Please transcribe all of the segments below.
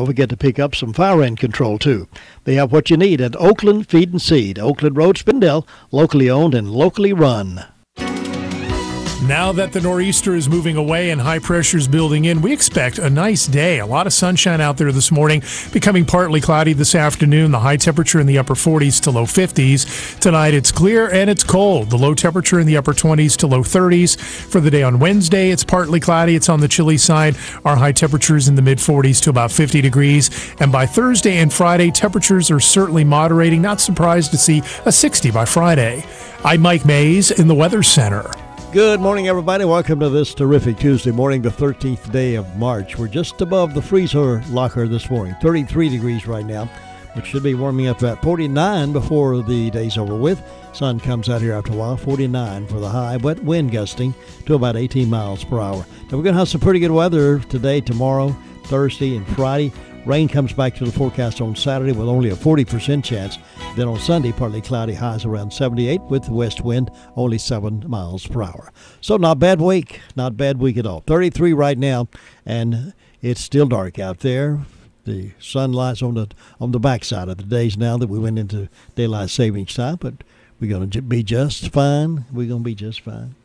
Don't forget to pick up some fire ant control, too. They have what you need at Oakland Feed and Seed, Oakland Road, Spindell, locally owned and locally run. Now that the nor'easter is moving away and high pressure is building in, we expect a nice day. A lot of sunshine out there this morning, becoming partly cloudy this afternoon. The high temperature in the upper 40s to low 50s. Tonight it's clear and it's cold. The low temperature in the upper 20s to low 30s. For the day on Wednesday, it's partly cloudy. It's on the chilly side. Our high temperatures in the mid 40s to about 50 degrees. And by Thursday and Friday, temperatures are certainly moderating. Not surprised to see a 60 by Friday. I'm Mike Mays in the Weather Center. Good morning, everybody. Welcome to this terrific Tuesday morning, the 13th day of March. We're just above the freezer locker this morning, 33 degrees right now, which should be warming up at 49 before the day's over with. Sun comes out here after a while, 49 for the high, but wind gusting to about 18 miles per hour. Now, we're going to have some pretty good weather today, tomorrow, Thursday, and Friday. Rain comes back to the forecast on Saturday with only a 40% chance. Then on Sunday, partly cloudy, highs around 78 with the west wind only 7 miles per hour. So not bad week, not bad week at all. 33 right now, and it's still dark out there. The sun lies on the backside of the days now that we went into daylight savings time, but we're going to be just fine. We're going to be just fine.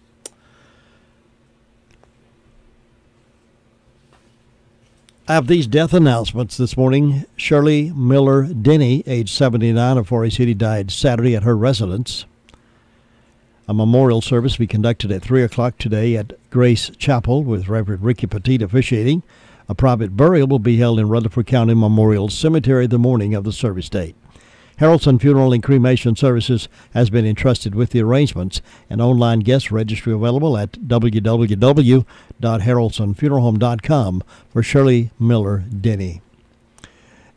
I have these death announcements this morning. Shirley Miller Denny, age 79 of Forest City, died Saturday at her residence. A memorial service will be conducted at 3 o'clock today at Grace Chapel with Reverend Ricky Petit officiating. A private burial will be held in Rutherford County Memorial Cemetery the morning of the service date. Harrelson Funeral and Cremation Services has been entrusted with the arrangements. An online guest registry available at www.harrelsonfuneralhome.com for Shirley Miller Denny.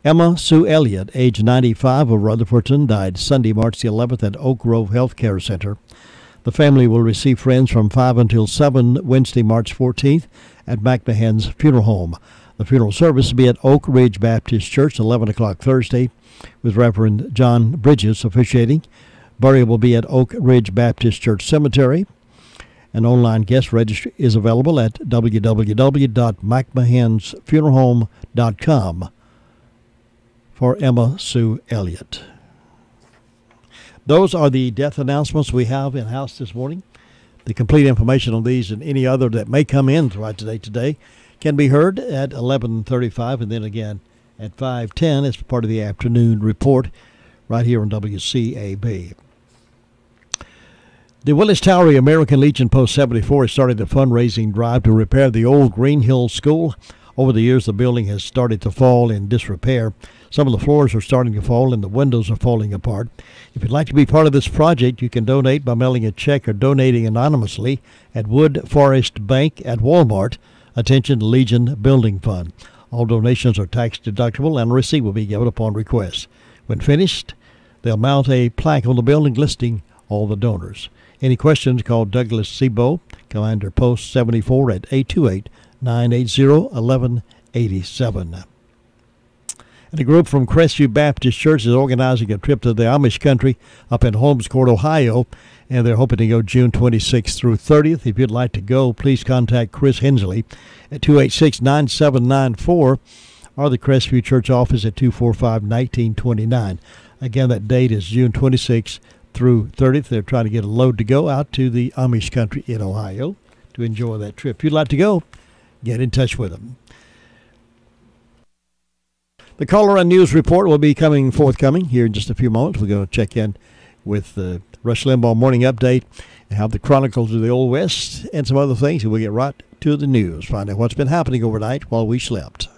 Emma Sue Elliott, age 95 of Rutherfordton, died Sunday, March the 11th at Oak Grove Health Care Center. The family will receive friends from 5 until 7 Wednesday, March 14th at McMahon's Funeral Home. The funeral service will be at Oak Ridge Baptist Church, 11 o'clock Thursday, with Reverend John Bridges officiating. Burial will be at Oak Ridge Baptist Church Cemetery. An online guest registry is available at www.mcmahonsfuneralhome.com for Emma Sue Elliott. Those are the death announcements we have in-house this morning. The complete information on these and any other that may come in throughout today can be heard at 11:35 and then again at 5:10 as part of the afternoon report right here on WCAB. The Willis Towery American Legion Post 74 has started a fundraising drive to repair the old Green Hill School. Over the years, the building has started to fall in disrepair. Some of the floors are starting to fall and the windows are falling apart. If you'd like to be part of this project, you can donate by mailing a check or donating anonymously at Wood Forest Bank at Walmart. Attention, Legion Building Fund. All donations are tax deductible and a receipt will be given upon request. When finished, they'll mount a plaque on the building listing all the donors. Any questions, call Douglas Sebo, Commander Post 74 at 828-980-1187. And a group from Crestview Baptist Church is organizing a trip to the Amish country up in Holmes Court, Ohio, and they're hoping to go June 26th through 30th. If you'd like to go, please contact Chris Hensley at 286-9794 or the Crestview Church office at 245-1929. Again, that date is June 26th through 30th. They're trying to get a load to go out to the Amish country in Ohio to enjoy that trip. If you'd like to go, get in touch with them. The Caller and News Report will be forthcoming here in just a few moments. We're going to check in with the Rush Limbaugh Morning Update and have the Chronicles of the Old West and some other things. And we'll get right to the news, find out what's been happening overnight while we slept.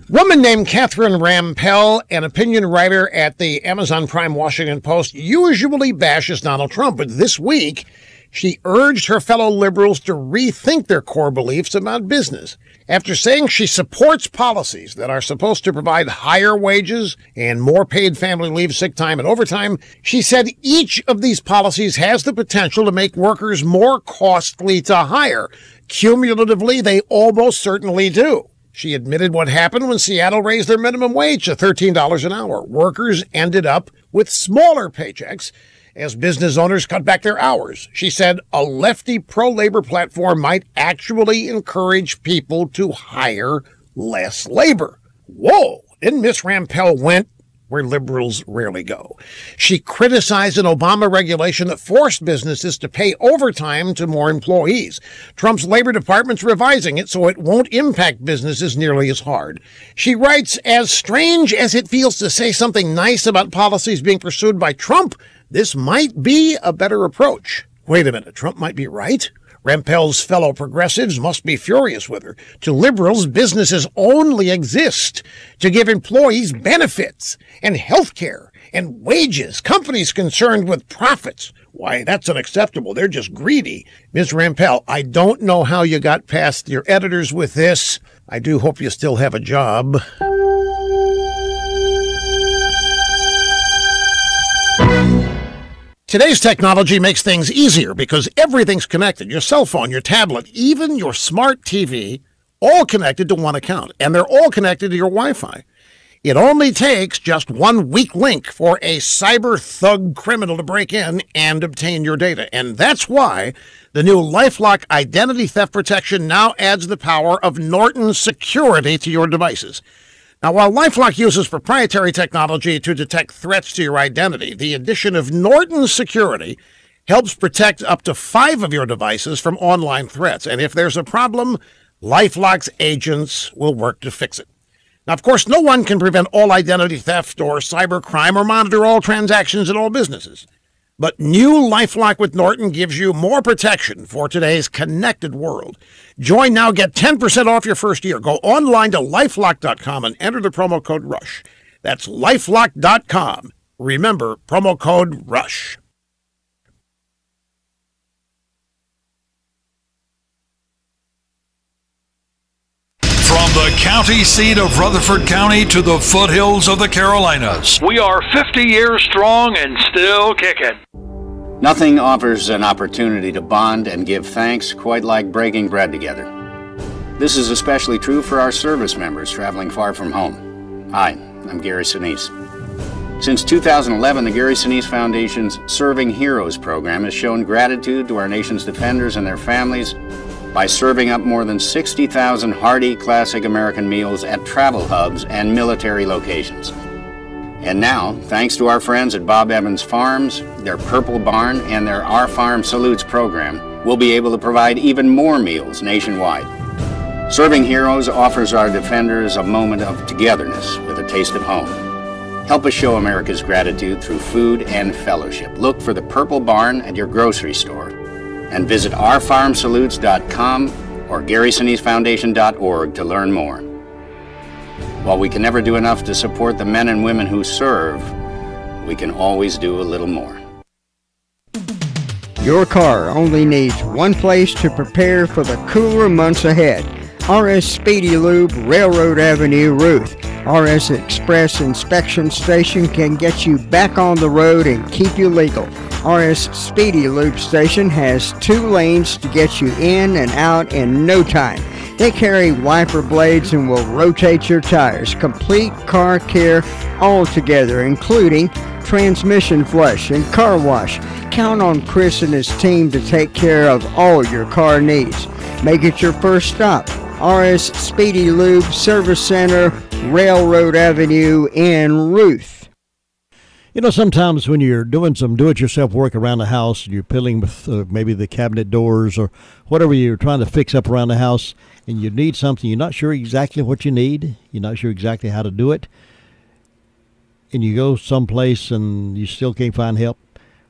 Woman named Catherine Rampell, an opinion writer at the Amazon Prime Washington Post, usually bashes Donald Trump, but this week she urged her fellow liberals to rethink their core beliefs about business. After saying she supports policies that are supposed to provide higher wages and more paid family leave, sick time, and overtime, she said each of these policies has the potential to make workers more costly to hire. Cumulatively, they almost certainly do. She admitted what happened when Seattle raised their minimum wage to $13 an hour. Workers ended up with smaller paychecks as business owners cut back their hours. She said a lefty pro-labor platform might actually encourage people to hire less labor. Whoa, didn't Miss Rampell went where liberals rarely go? She criticized an Obama regulation that forced businesses to pay overtime to more employees. Trump's Labor Department's revising it so it won't impact businesses nearly as hard. She writes, as strange as it feels to say something nice about policies being pursued by Trump, this might be a better approach. Wait a minute, Trump might be right? Rampell's fellow progressives must be furious with her. To liberals, businesses only exist to give employees benefits and health care and wages. Companies concerned with profits, why, that's unacceptable. They're just greedy. Ms. Rampell, I don't know how you got past your editors with this. I do hope you still have a job. Today's technology makes things easier because everything's connected. Your cell phone, your tablet, even your smart TV, all connected to one account, and they're all connected to your Wi-Fi. It only takes just one weak link for a cyber thug criminal to break in and obtain your data. And that's why the new LifeLock identity theft protection now adds the power of Norton security to your devices. Now, while LifeLock uses proprietary technology to detect threats to your identity, the addition of Norton Security helps protect up to 5 of your devices from online threats. And if there's a problem, LifeLock's agents will work to fix it. Now, of course, no one can prevent all identity theft or cybercrime or monitor all transactions at all businesses. But new LifeLock with Norton gives you more protection for today's connected world. Join now, get 10% off your first year. Go online to LifeLock.com and enter the promo code RUSH. That's LifeLock.com. Remember, promo code RUSH. From the county seat of Rutherford County to the foothills of the Carolinas, we are 50 years strong and still kicking. Nothing offers an opportunity to bond and give thanks quite like breaking bread together. This is especially true for our service members traveling far from home. Hi, I'm Gary Sinise. Since 2011, the Gary Sinise Foundation's Serving Heroes program has shown gratitude to our nation's defenders and their families by serving up more than 60,000 hearty classic American meals at travel hubs and military locations. And now, thanks to our friends at Bob Evans Farms, their Purple Barn, and their Our Farm Salutes program, we'll be able to provide even more meals nationwide. Serving Heroes offers our defenders a moment of togetherness with a taste of home. Help us show America's gratitude through food and fellowship. Look for the Purple Barn at your grocery store and visit ourfarmsalutes.com or GarySiniseFoundation.org to learn more. While we can never do enough to support the men and women who serve, we can always do a little more. Your car only needs one place to prepare for the cooler months ahead. RS Speedy Lube, Railroad Avenue, Ruth. RS Express Inspection Station can get you back on the road and keep you legal. RS Speedy Lube Station has 2 lanes to get you in and out in no time. They carry wiper blades and will rotate your tires. Complete car care altogether, including transmission flush and car wash. Count on Chris and his team to take care of all your car needs. Make it your first stop. RS Speedy Lube Service Center, Railroad Avenue in Ruth. You know, sometimes when you're doing some do-it-yourself work around the house, you're piddling with maybe the cabinet doors or whatever you're trying to fix up around the house, and you need something, you're not sure exactly what you need, you're not sure exactly how to do it, and you go someplace and you still can't find help.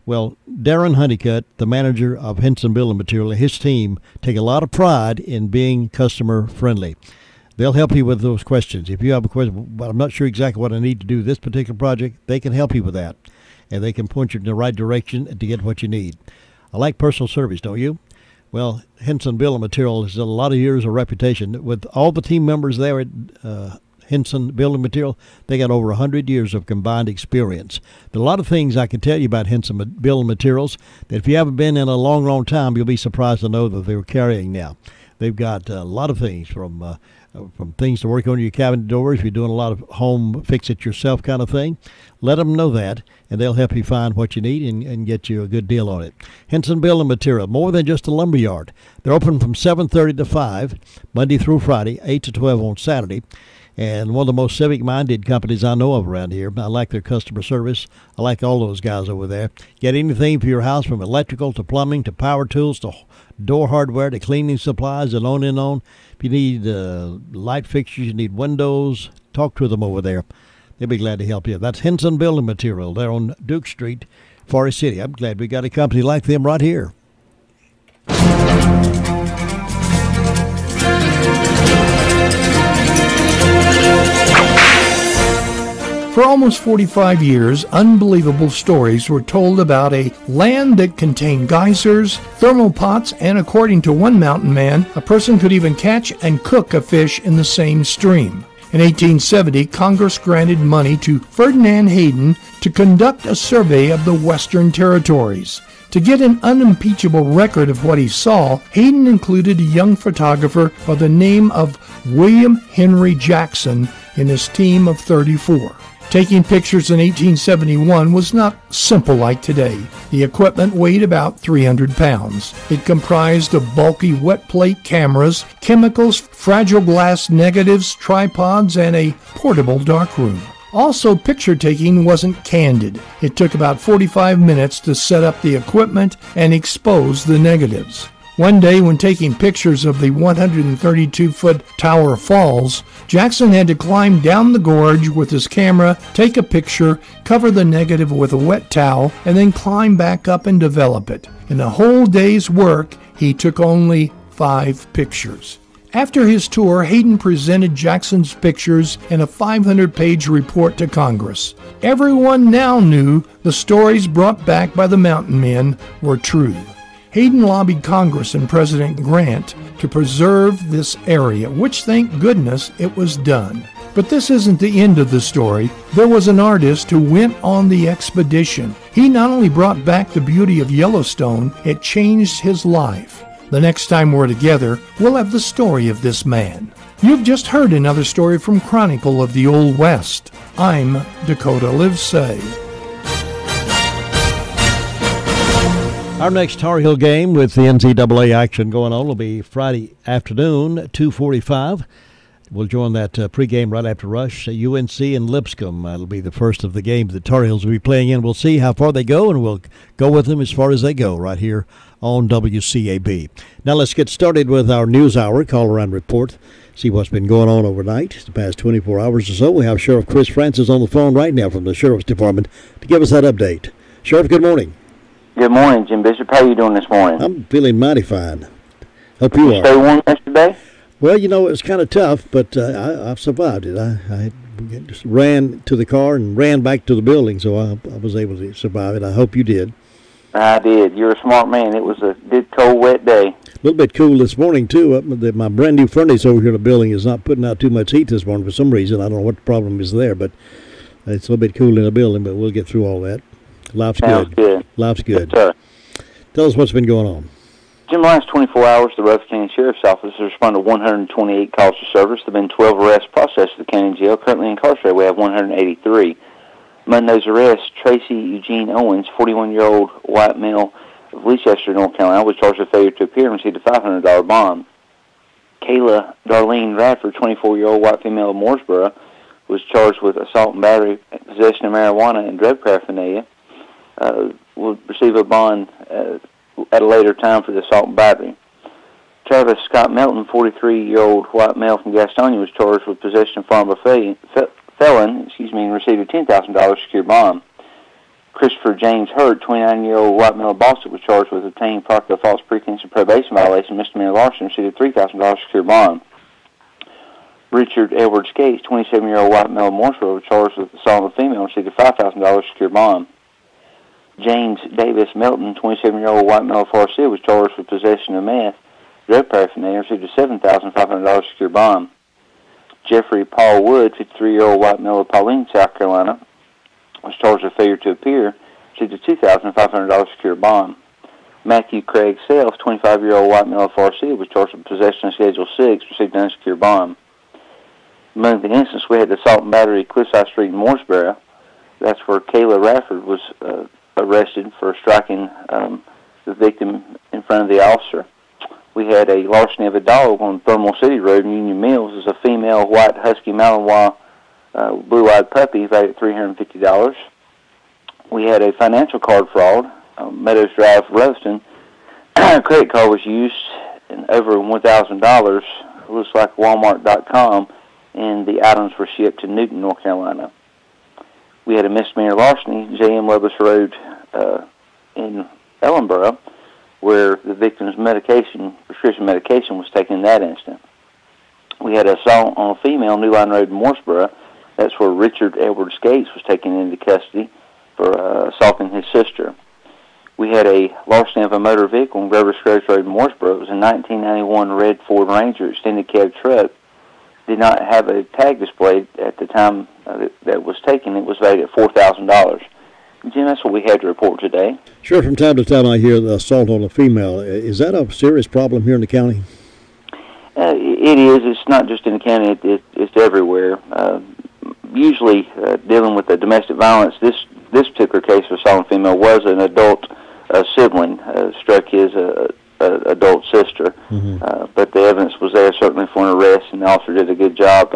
Well, Darren Honeycutt, the manager of Henson Building Material, and his team take a lot of pride in being customer friendly. They'll help you with those questions. If you have a question, but I'm not sure exactly what I need to do this particular project, they can help you with that. And they can point you in the right direction to get what you need. I like personal service, don't you? Well, Henson Building Material has a lot of years of reputation. With all the team members there at Henson Building Material, they got over 100 years of combined experience. There are a lot of things I can tell you about Henson Building Materials that if you haven't been in a long, long time, you'll be surprised to know that they're carrying now. They've got a lot of things from from things to work on your cabinet doors, if you're doing a lot of home fix-it-yourself kind of thing, let them know that, and they'll help you find what you need and get you a good deal on it. Henson Building Material, more than just a lumber yard. They're open from 7:30 to 5, Monday through Friday, 8 to 12 on Saturday. And one of the most civic-minded companies I know of around here. I like their customer service. I like all those guys over there. Get anything for your house, from electrical to plumbing to power tools to door hardware to cleaning supplies and on and on. If you need light fixtures, you need windows, talk to them over there. They'll be glad to help you. That's Henson Building Material. They're on Duke Street, Forest City. I'm glad we got a company like them right here. For almost 45 years, unbelievable stories were told about a land that contained geysers, thermal pots, and according to one mountain man, a person could even catch and cook a fish in the same stream. In 1870, Congress granted money to Ferdinand Hayden to conduct a survey of the Western Territories. To get an unimpeachable record of what he saw, Hayden included a young photographer by the name of William Henry Jackson in his team of 34. Taking pictures in 1871 was not simple like today. The equipment weighed about 300 pounds. It comprised of bulky wet plate cameras, chemicals, fragile glass negatives, tripods, and a portable darkroom. Also, picture taking wasn't candid. It took about 45 minutes to set up the equipment and expose the negatives. One day, when taking pictures of the 132-foot Tower Falls, Jackson had to climb down the gorge with his camera, take a picture, cover the negative with a wet towel, and then climb back up and develop it. In a whole day's work, he took only 5 pictures. After his tour, Hayden presented Jackson's pictures in a 500-page report to Congress. Everyone now knew the stories brought back by the mountain men were true. Hayden lobbied Congress and President Grant to preserve this area, which, thank goodness, it was done. But this isn't the end of the story. There was an artist who went on the expedition. He not only brought back the beauty of Yellowstone, it changed his life. The next time we're together, we'll have the story of this man. You've just heard another story from Chronicle of the Old West. I'm Dakota Livesay. Our next Tar Heel game with the NCAA action going on will be Friday afternoon, 2:45. We'll join that pregame right after Rush, UNC and Lipscomb. That'll be the first of the games the Tar Heels will be playing in. We'll see how far they go, and we'll go with them as far as they go right here on WCAB. Now let's get started with our news hour, call-around report, see what's been going on overnight, the past 24 hours or so. We have Sheriff Chris Francis on the phone right now from the Sheriff's Department to give us that update. Sheriff, good morning. Good morning, Jim Bishop. How are you doing this morning? I'm feeling mighty fine. Hope you are. Stay warm yesterday? Well, you know, it was kind of tough, but I've survived it. I just ran to the car and ran back to the building, so I was able to survive it. I hope you did. I did. You're a smart man. It was a big, cold, wet day. A little bit cool this morning, too. My brand-new furnace over here in the building is not putting out too much heat this morning for some reason. I don't know what the problem is there, but it's a little bit cool in the building, but we'll get through all that. Life's good. Life's good. Yes, tell us what's been going on. Jim, last 24 hours, the Rutherford County Sheriff's Office has responded to 128 calls for service. There have been 12 arrests processed at the county jail. Currently incarcerated, we have 183. Among those arrests, Tracy Eugene Owens, 41-year-old white male of Leicester, North Carolina, was charged with failure to appear and received a $500 bond. Kayla Darlene Radford, 24-year-old white female of Mooresboro, was charged with assault and battery, possession of marijuana, and drug paraphernalia. Will receive a bond at a later time for the assault and battery. Travis Scott Melton, 43-year-old white male from Gastonia, was charged with possession of firearm felon, and received a $10,000 secure bond. Christopher James Hurt, 29-year-old white male of Boston, was charged with obtaining property of false pretense and probation violation, misdemeanor larceny, and received a $3,000 secure bond. Richard Edward Skates, 27-year-old white male of Mooresboro, was charged with assault on a female and received a $5,000 secure bond. James Davis Melton, 27-year-old white male of Forest City, was charged with possession of meth, drug paraphernalia, and received a $7,500 secure bond. Jeffrey Paul Wood, 53-year-old white male of Pauline, South Carolina, was charged with failure to appear, received a $2,500 secure bond. Matthew Craig Self, 25-year-old white male of Forest City, was charged with possession of Schedule 6, received an unsecured bond. Among the incidents, we had the assault and battery at Cliffside Street in Mooresboro. That's where Kayla Rafford was arrested for striking the victim in front of the officer. We had a larceny of a dog on Thermal City Road in Union Mills. It was a female white husky Malinois blue-eyed puppy valued at $350. We had a financial card fraud, Meadows Drive, Ruston. A credit card was used in over $1,000. It looks like Walmart.com, and the items were shipped to Newton, North Carolina. We had a misdemeanor larceny, J.M. Lovelace Road in Ellenboro, where the victim's prescription medication was taken in that instant. We had an assault on a female, New Line Road in Mooresboro. That's where Richard Edwards Gates was taken into custody for assaulting his sister. We had a larceny of a motor vehicle on Grover Scruggs Road in Mooresboro. It was a 1991 red Ford Ranger extended cab truck. Did not have a tag displayed at the time that it was taken. It was valued at $4,000. Jim, that's what we had to report today. Sure, from time to time I hear the assault on a female. Is that a serious problem here in the county? It is. It's not just in the county. It's everywhere. Usually dealing with the domestic violence, this particular case of assault on a female was an adult sibling struck his adult sister. Mm-hmm. But the evidence was there certainly for an arrest, and the officer did a good job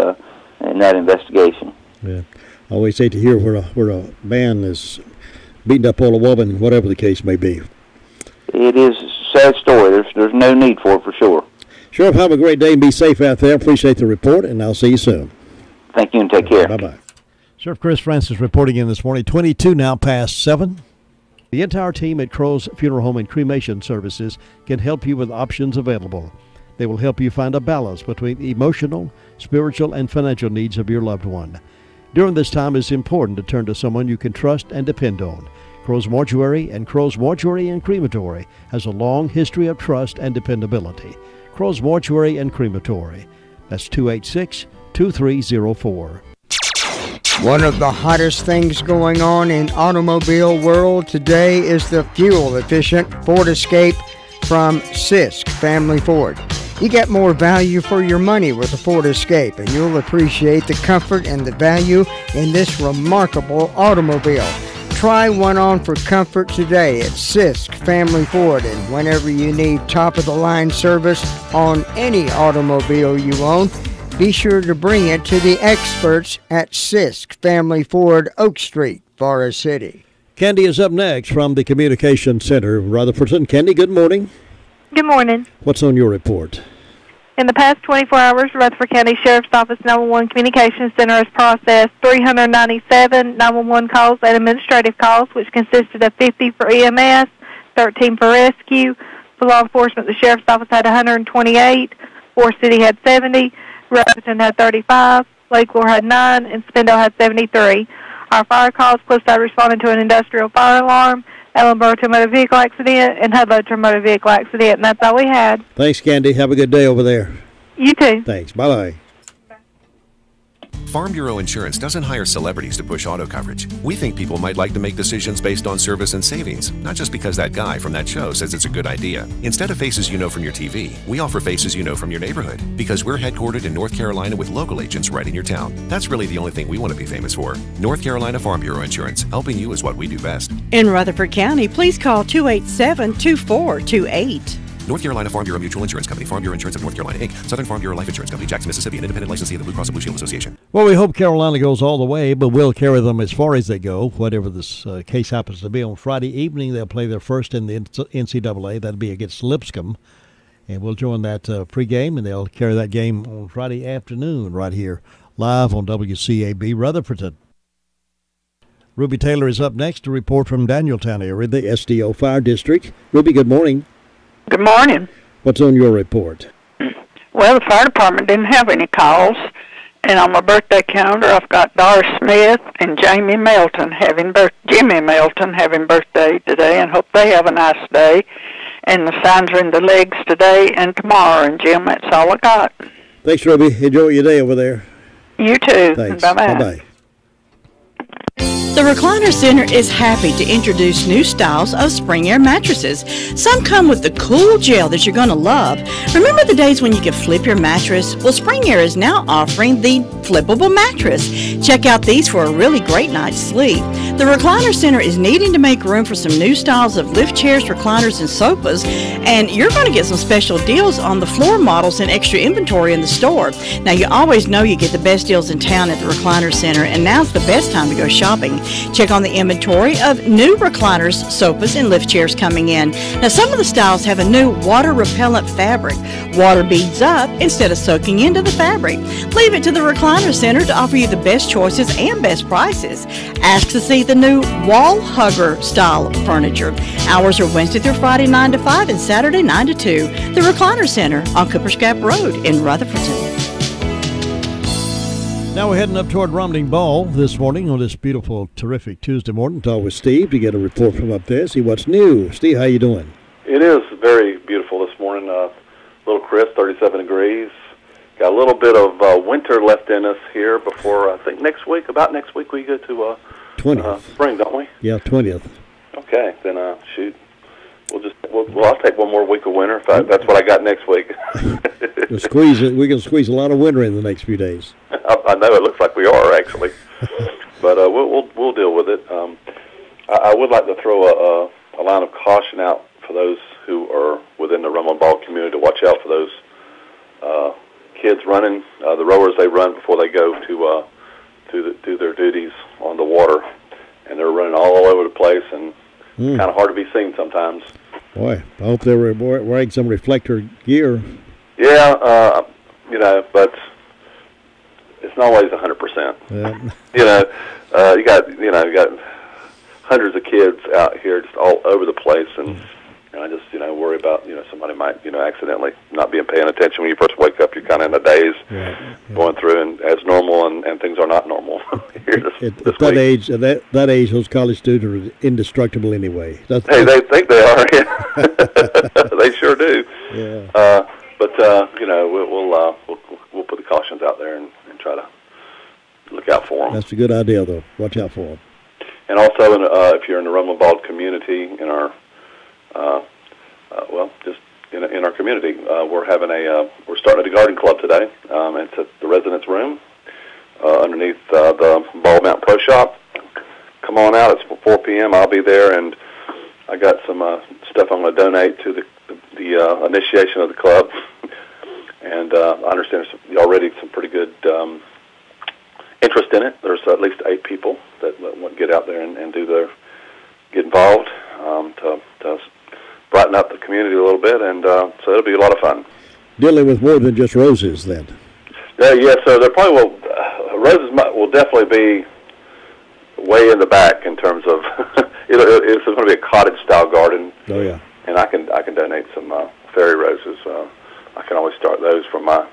in that investigation. Yeah, I always hate to hear where a man is beating up on a woman, whatever the case may be. It is a sad story. There's no need for it, for sure. Sheriff, have a great day and be safe out there. Appreciate the report, and I'll see you soon. Thank you, and take care. Bye-bye. Sheriff Chris Francis reporting in this morning, 22 now past 7. The entire team at Crow's Funeral Home and Cremation Services can help you with options available. They will help you find a balance between the emotional, spiritual, and financial needs of your loved one. During this time, it's important to turn to someone you can trust and depend on. Crow's Mortuary and Crow's Mortuary and Crematory has a long history of trust and dependability. Crow's Mortuary and Crematory. That's 286-2304. One of the hottest things going on in automobile world today is the fuel-efficient Ford Escape from Sisk Family Ford. You get more value for your money with the Ford Escape, and you'll appreciate the comfort and the value in this remarkable automobile. Try one on for comfort today at Sisk Family Ford, and whenever you need top-of-the-line service on any automobile you own, be sure to bring it to the experts at Sisk Family Ford, Oak Street, Forest City. Candy is up next from the Communication Center, Rutherford. Candy, good morning. Good morning. What's on your report? In the past 24 hours, Rutherford County Sheriff's Office 911 Communications Center has processed 397 911 calls and administrative calls, which consisted of 50 for EMS, 13 for rescue. For law enforcement, the Sheriff's Office had 128, Forest City had 70, Rutherford had 35, Lake Lore had 9, and Spindle had 73. Our fire calls, Cliffside responded to an industrial fire alarm, Ellenboro to a motor vehicle accident, and Hudlow to a motor vehicle accident, and that's all we had. Thanks, Candy. Have a good day over there. You too. Thanks. Bye-bye. Farm Bureau Insurance doesn't hire celebrities to push auto coverage. We think people might like to make decisions based on service and savings, not just because that guy from that show says it's a good idea. Instead of faces you know from your TV, we offer faces you know from your neighborhood, because we're headquartered in North Carolina with local agents right in your town. That's really the only thing we want to be famous for. North Carolina Farm Bureau Insurance. Helping you is what we do best. In Rutherford County, please call 287-2428. North Carolina Farm Bureau Mutual Insurance Company, Farm Bureau Insurance of North Carolina, Inc., Southern Farm Bureau Life Insurance Company, Jackson, Mississippi, an independent licensee of the Blue Cross and Blue Shield Association. Well, we hope Carolina goes all the way, but we'll carry them as far as they go. Whatever this case happens to be on Friday evening, they'll play their first in the NCAA. That'll be against Lipscomb. And we'll join that pregame, and they'll carry that game on Friday afternoon right here, live on WCAB Rutherford. Ruby Taylor is up next to report from Danieltown area, the SDO Fire District. Ruby, good morning. Good morning. What's on your report? Well, the fire department didn't have any calls, and on my birthday calendar, I've got Doris Smith and Jimmy Melton having birthday today, and hope they have a nice day. And the signs are in the legs today and tomorrow. And Jim, that's all I got. Thanks, Ruby. Enjoy your day over there. You too. Thanks. Bye-bye. Bye-bye. The Recliner Center is happy to introduce new styles of Spring Air mattresses. Some come with the cool gel that you're going to love. Remember the days when you could flip your mattress? Well, Spring Air is now offering the flippable mattress. Check out these for a really great night's sleep. The Recliner Center is needing to make room for some new styles of lift chairs, recliners, and sofas, and you're going to get some special deals on the floor models and extra inventory in the store. Now, you always know you get the best deals in town at the Recliner Center, and now's the best time to go shopping. Check on the inventory of new recliners, sofas, and lift chairs coming in. Now, some of the styles have a new water-repellent fabric. Water beads up instead of soaking into the fabric. Leave it to the Recliner Center to offer you the best choices and best prices. Ask to see the new wall hugger style of furniture. Hours are Wednesday through Friday 9 to 5 and Saturday 9 to 2. The Recliner Center on Cooper's Gap Road in Rutherfordton. Now we're heading up toward Romney Ball this morning on this beautiful, terrific Tuesday morning. Talk with Steve to get a report from up there, see what's new. Steve, how you doing? It is very beautiful this morning. A little crisp, 37 degrees. Got a little bit of winter left in us here before, I think about next week we go to 20th. Spring, don't we? Yeah, 20th. Okay, then shoot. I'll take one more week of winter. That's what I got next week. We're going to squeeze a lot of winter in the next few days. I know it looks like we are actually, but we'll deal with it. I would like to throw a line of caution out for those who are within the Rumble Ball community to watch out for those kids running the rowers. They run before they go to do their duties on the water, and they're running all over the place and kind of hard to be seen sometimes. Boy, I hope they were wearing some reflector gear. Yeah, but it's not always 100%. Yeah. You got hundreds of kids out here just all over the place, and I just worry about somebody might accidentally not being paying attention when you first wake up. You're kind of in a daze, going through and as normal, and things are not normal here At that age, that age, those college students are indestructible anyway. They think they are. Yeah. They sure do. Yeah. But we'll put the cautions out there and try to look out for them. That's a good idea, though. Watch out for them. And also, if you're in the Rumble Ball community, in our in our community, we're starting a garden club today. It's at the residence room underneath the Ball Mountain Pro Shop. Come on out. It's 4 p.m. I'll be there, and I got some stuff I'm going to donate to the initiation of the club. And I understand there's already some pretty good interest in it. There's at least 8 people that want to get out there and get involved to brighten up the community a little bit, and so it'll be a lot of fun. Dealing with more than just roses, then. Yeah, so there probably will. Roses will definitely be way in the back in terms of it's going to be a cottage-style garden. Oh yeah. And I can donate some fairy roses. I can always start those from my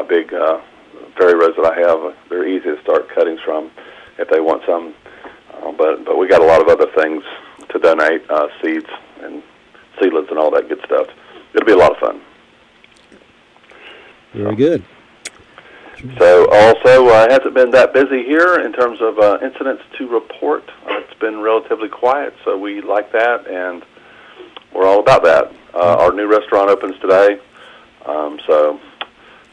big fairy rose that I have. They're easy to start cuttings from if they want some. But we got a lot of other things to donate, seeds and seedlings and all that good stuff. It'll be a lot of fun. Very good. So also, it hasn't been that busy here in terms of incidents to report. It's been relatively quiet, so we like that, and we're all about that. Our new restaurant opens today, so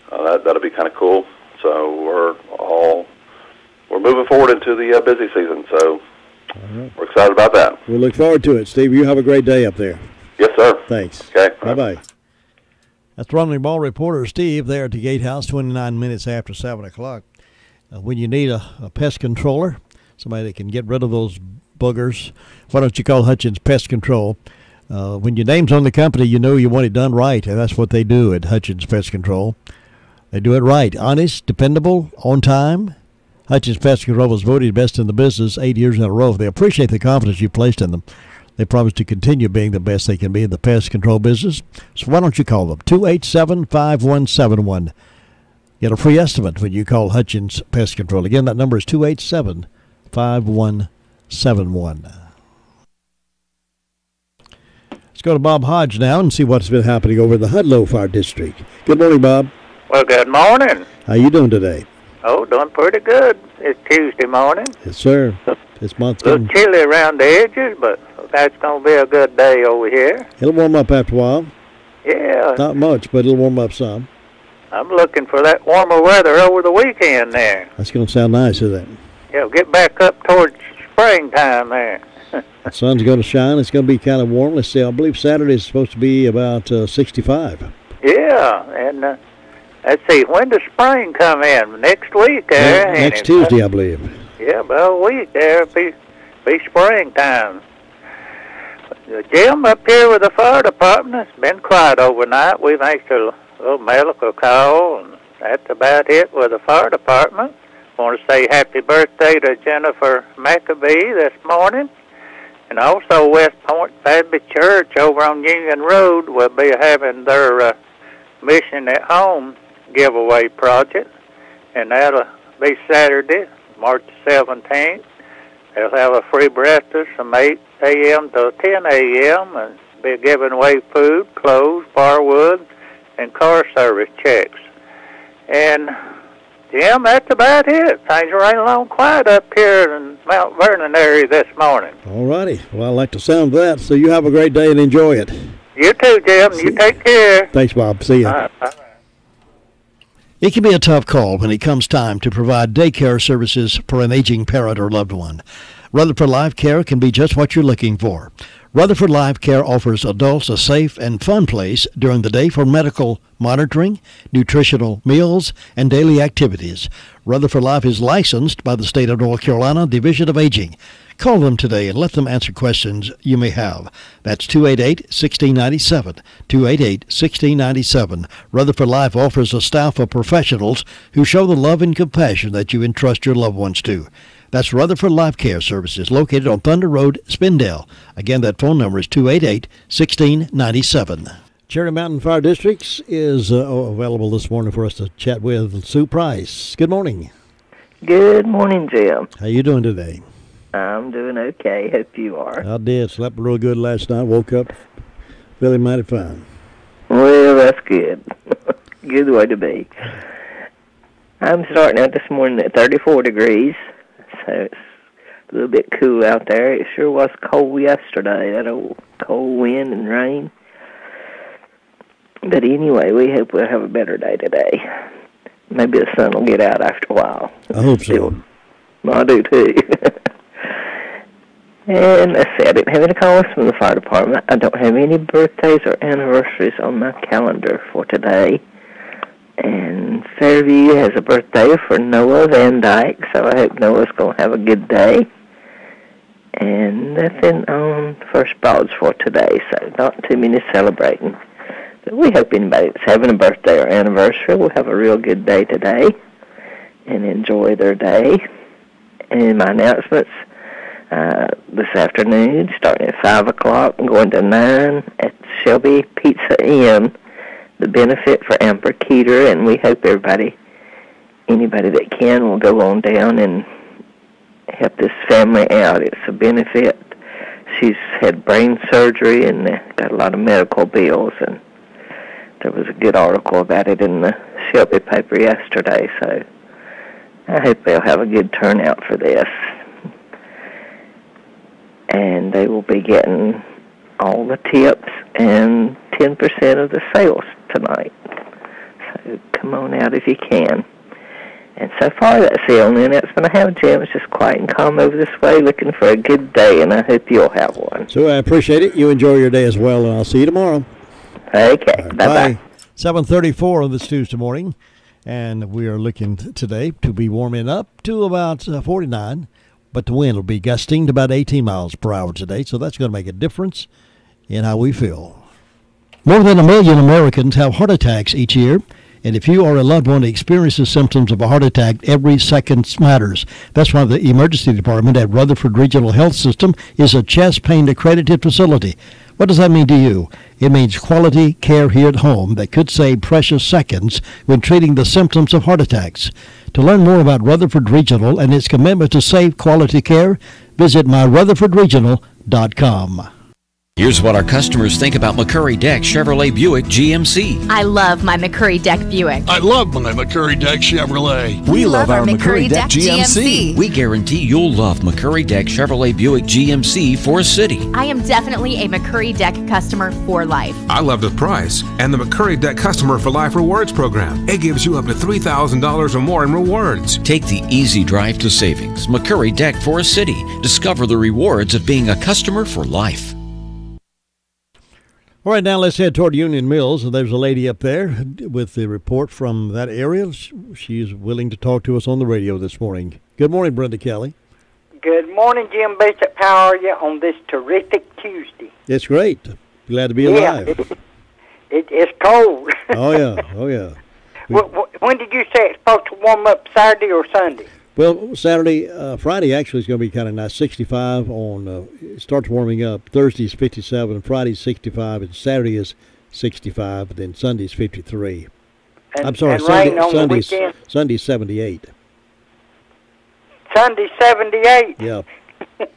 that'll be kind of cool. So we're moving forward into the busy season, so we're excited about that. We'll look forward to it. Steve, you have a great day up there. Yes, sir. Thanks. Okay. Bye-bye. That's the Romney Ball reporter, Steve, there at the Gatehouse, 29 minutes after 7 o'clock. When you need a pest controller, somebody that can get rid of those boogers, why don't you call Hutchins Pest Control? When your name's on the company, you know you want it done right, and that's what they do at Hutchins Pest Control. They do it right. Honest, dependable, on time. Hutchins Pest Control was voted best in the business 8 years in a row. They appreciate the confidence you placed in them. They promise to continue being the best they can be in the pest control business. So why don't you call them? 287-5171. Get a free estimate when you call Hutchins Pest Control. Again, that number is 287-5171. Let's go to Bob Hodge now and see what's been happening over in the Hudlow Fire District. Good morning, Bob. Well, good morning. How you doing today? Oh, doing pretty good. It's Tuesday morning. Yes, sir. This month's A little chilly around the edges, but that's going to be a good day over here. It'll warm up after a while. Yeah. Not much, but it'll warm up some. I'm looking for that warmer weather over the weekend there. That's going to sound nice, isn't it? Yeah, get back up towards springtime there. The sun's going to shine. It's going to be kind of warm. Let's see. I believe Saturday is supposed to be about 65. Yeah, and let's see, when does spring come in? Next week there? Next Tuesday, I believe. Yeah, about a week there. Be springtime. Jim, up here with the fire department, it's been quiet overnight. We've answered a little medical call, and that's about it with the fire department. I want to say happy birthday to Jennifer McAbee this morning. And also West Point Baptist Church over on Union Road will be having their Mission at Home giveaway project. And that'll be Saturday, March 17th. They'll have a free breakfast from 8 a.m. to 10 a.m. and be giving away food, clothes, firewood, and car service checks. And, Jim, that's about it. Things are running along quiet up here in Mount Vernon area this morning. All righty. Well, I like the sound of that. So you have a great day and enjoy it. You too, Jim. You take care. Thanks, Bob. See you. Bye. It can be a tough call when it comes time to provide daycare services for an aging parent or loved one. Rutherford Life Care can be just what you're looking for. Rutherford Life Care offers adults a safe and fun place during the day for medical monitoring, nutritional meals, and daily activities. Rutherford Life is licensed by the state of North Carolina Division of Aging. Call them today and let them answer questions you may have. That's 288-1697, 288-1697. Rutherford Life offers a staff of professionals who show the love and compassion that you entrust your loved ones to. That's Rutherford Life Care Services, located on Thunder Road, Spindale. Again, that phone number is 288-1697. Cherry Mountain Fire Districts is available this morning for us to chat with Sue Price. Good morning. Good morning, Jim. How you doing today? I'm doing okay. Hope you are. I did. Slept real good last night. Woke up feeling mighty fine. Well, that's good. Good way to be. I'm starting out this morning at 34 degrees, so it's a little bit cool out there. It sure was cold yesterday, that old cold wind and rain. But anyway, we hope we'll have a better day today. Maybe the sun will get out after a while. I hope so. I do too. And let's see, I didn't have any calls from the fire department. I don't have any birthdays or anniversaries on my calendar for today. And Fairview has a birthday for Noah Van Dyke, so I hope Noah's going to have a good day. And nothing on First Broads for today, so not too many celebrating. But we hope anybody that's having a birthday or anniversary will have a real good day today and enjoy their day. And my announcements this afternoon, starting at 5 o'clock and going to 9 at Shelby Pizza Inn, the benefit for Amber Keeter, and we hope anybody that can will go on down and help this family out. It's a benefit. She's had brain surgery and got a lot of medical bills, and there was a good article about it in the Shelby paper yesterday, so I hope they'll have a good turnout for this. And they will be getting all the tips and 10% of the sales tonight. So come on out if you can. And so far, that's the only announcement I have, Jim. It's just quiet and calm over this way, looking for a good day, and I hope you'll have one. So I appreciate it. You enjoy your day as well, and I'll see you tomorrow. Okay. Right, bye-bye. 7:34 on this Tuesday morning, and we are looking today to be warming up to about 49, but the wind will be gusting to about 18 miles per hour today, so that's going to make a difference in how we feel. More than 1 million Americans have heart attacks each year. And if you or a loved one experiences symptoms of a heart attack, every second matters. That's why the emergency department at Rutherford Regional Health System is a chest pain accredited facility. What does that mean to you? It means quality care here at home that could save precious seconds when treating the symptoms of heart attacks. To learn more about Rutherford Regional and its commitment to safe quality care, visit myrutherfordregional.com. Here's what our customers think about McCurry Deck Chevrolet Buick GMC. I love my McCurry Deck Buick. I love my McCurry Deck Chevrolet. We love our McCurry Deck GMC. We guarantee you'll love McCurry Deck Chevrolet Buick GMC for a city. I am definitely a McCurry Deck customer for life. I love the price and the McCurry Deck Customer for Life Rewards program. It gives you up to $3,000 or more in rewards. Take the easy drive to savings. McCurry Deck for a city. Discover the rewards of being a customer for life. All right, now let's head toward Union Mills. And there's a lady up there with the report from that area. She's willing to talk to us on the radio this morning. Good morning, Brenda Kelly. Good morning, Jim Bishop. How are you on this terrific Tuesday? It's great. Glad to be alive. It's cold. Oh, yeah. Oh, yeah. When did you say it's supposed to warm up, Saturday or Sunday? Well, Saturday, Friday actually is going to be kind of nice. 65 on, it starts warming up. Thursday's 57, Friday's 65, and Saturday is 65, and then Sunday's 53. I'm sorry, Sunday's 78. Sunday 78? Yeah. And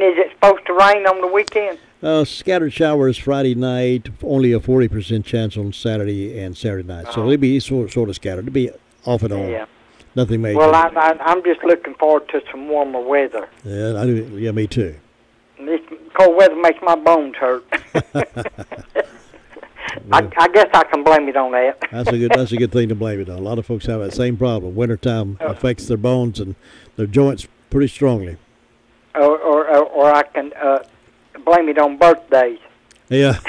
is it supposed to rain on the weekend? Scattered showers Friday night, only a 40% chance on Saturday and Saturday night. So it'll be sort of scattered. It'll be off and on. Yeah. Nothing major. Well, I'm just looking forward to some warmer weather. Yeah, I do. Yeah, me too. This cold weather makes my bones hurt. I guess I can blame it on that. That's a good thing to blame it on. A lot of folks have that same problem. Wintertime affects their bones and their joints pretty strongly. Or I can blame it on birthdays. Yeah.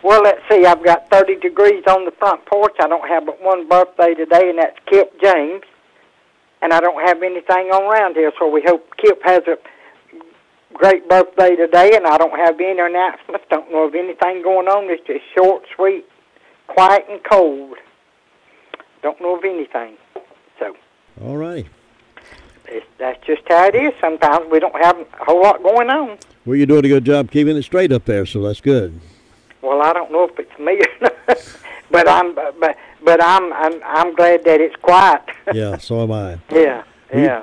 Well, let's see. I've got 30 degrees on the front porch. I don't have but one birthday today, and that's Kip James. And I don't have anything on around here, so we hope Kip has a great birthday today, and I don't have any announcements. Don't know of anything going on. It's just short, sweet, quiet, and cold. Don't know of anything. So. All righty. That's just how it is. Sometimes we don't have a whole lot going on. Well, you're doing a good job keeping it straight up there, so that's good. Well, I don't know if it's me or not, but I'm glad that it's quiet. Yeah, so am I. Yeah.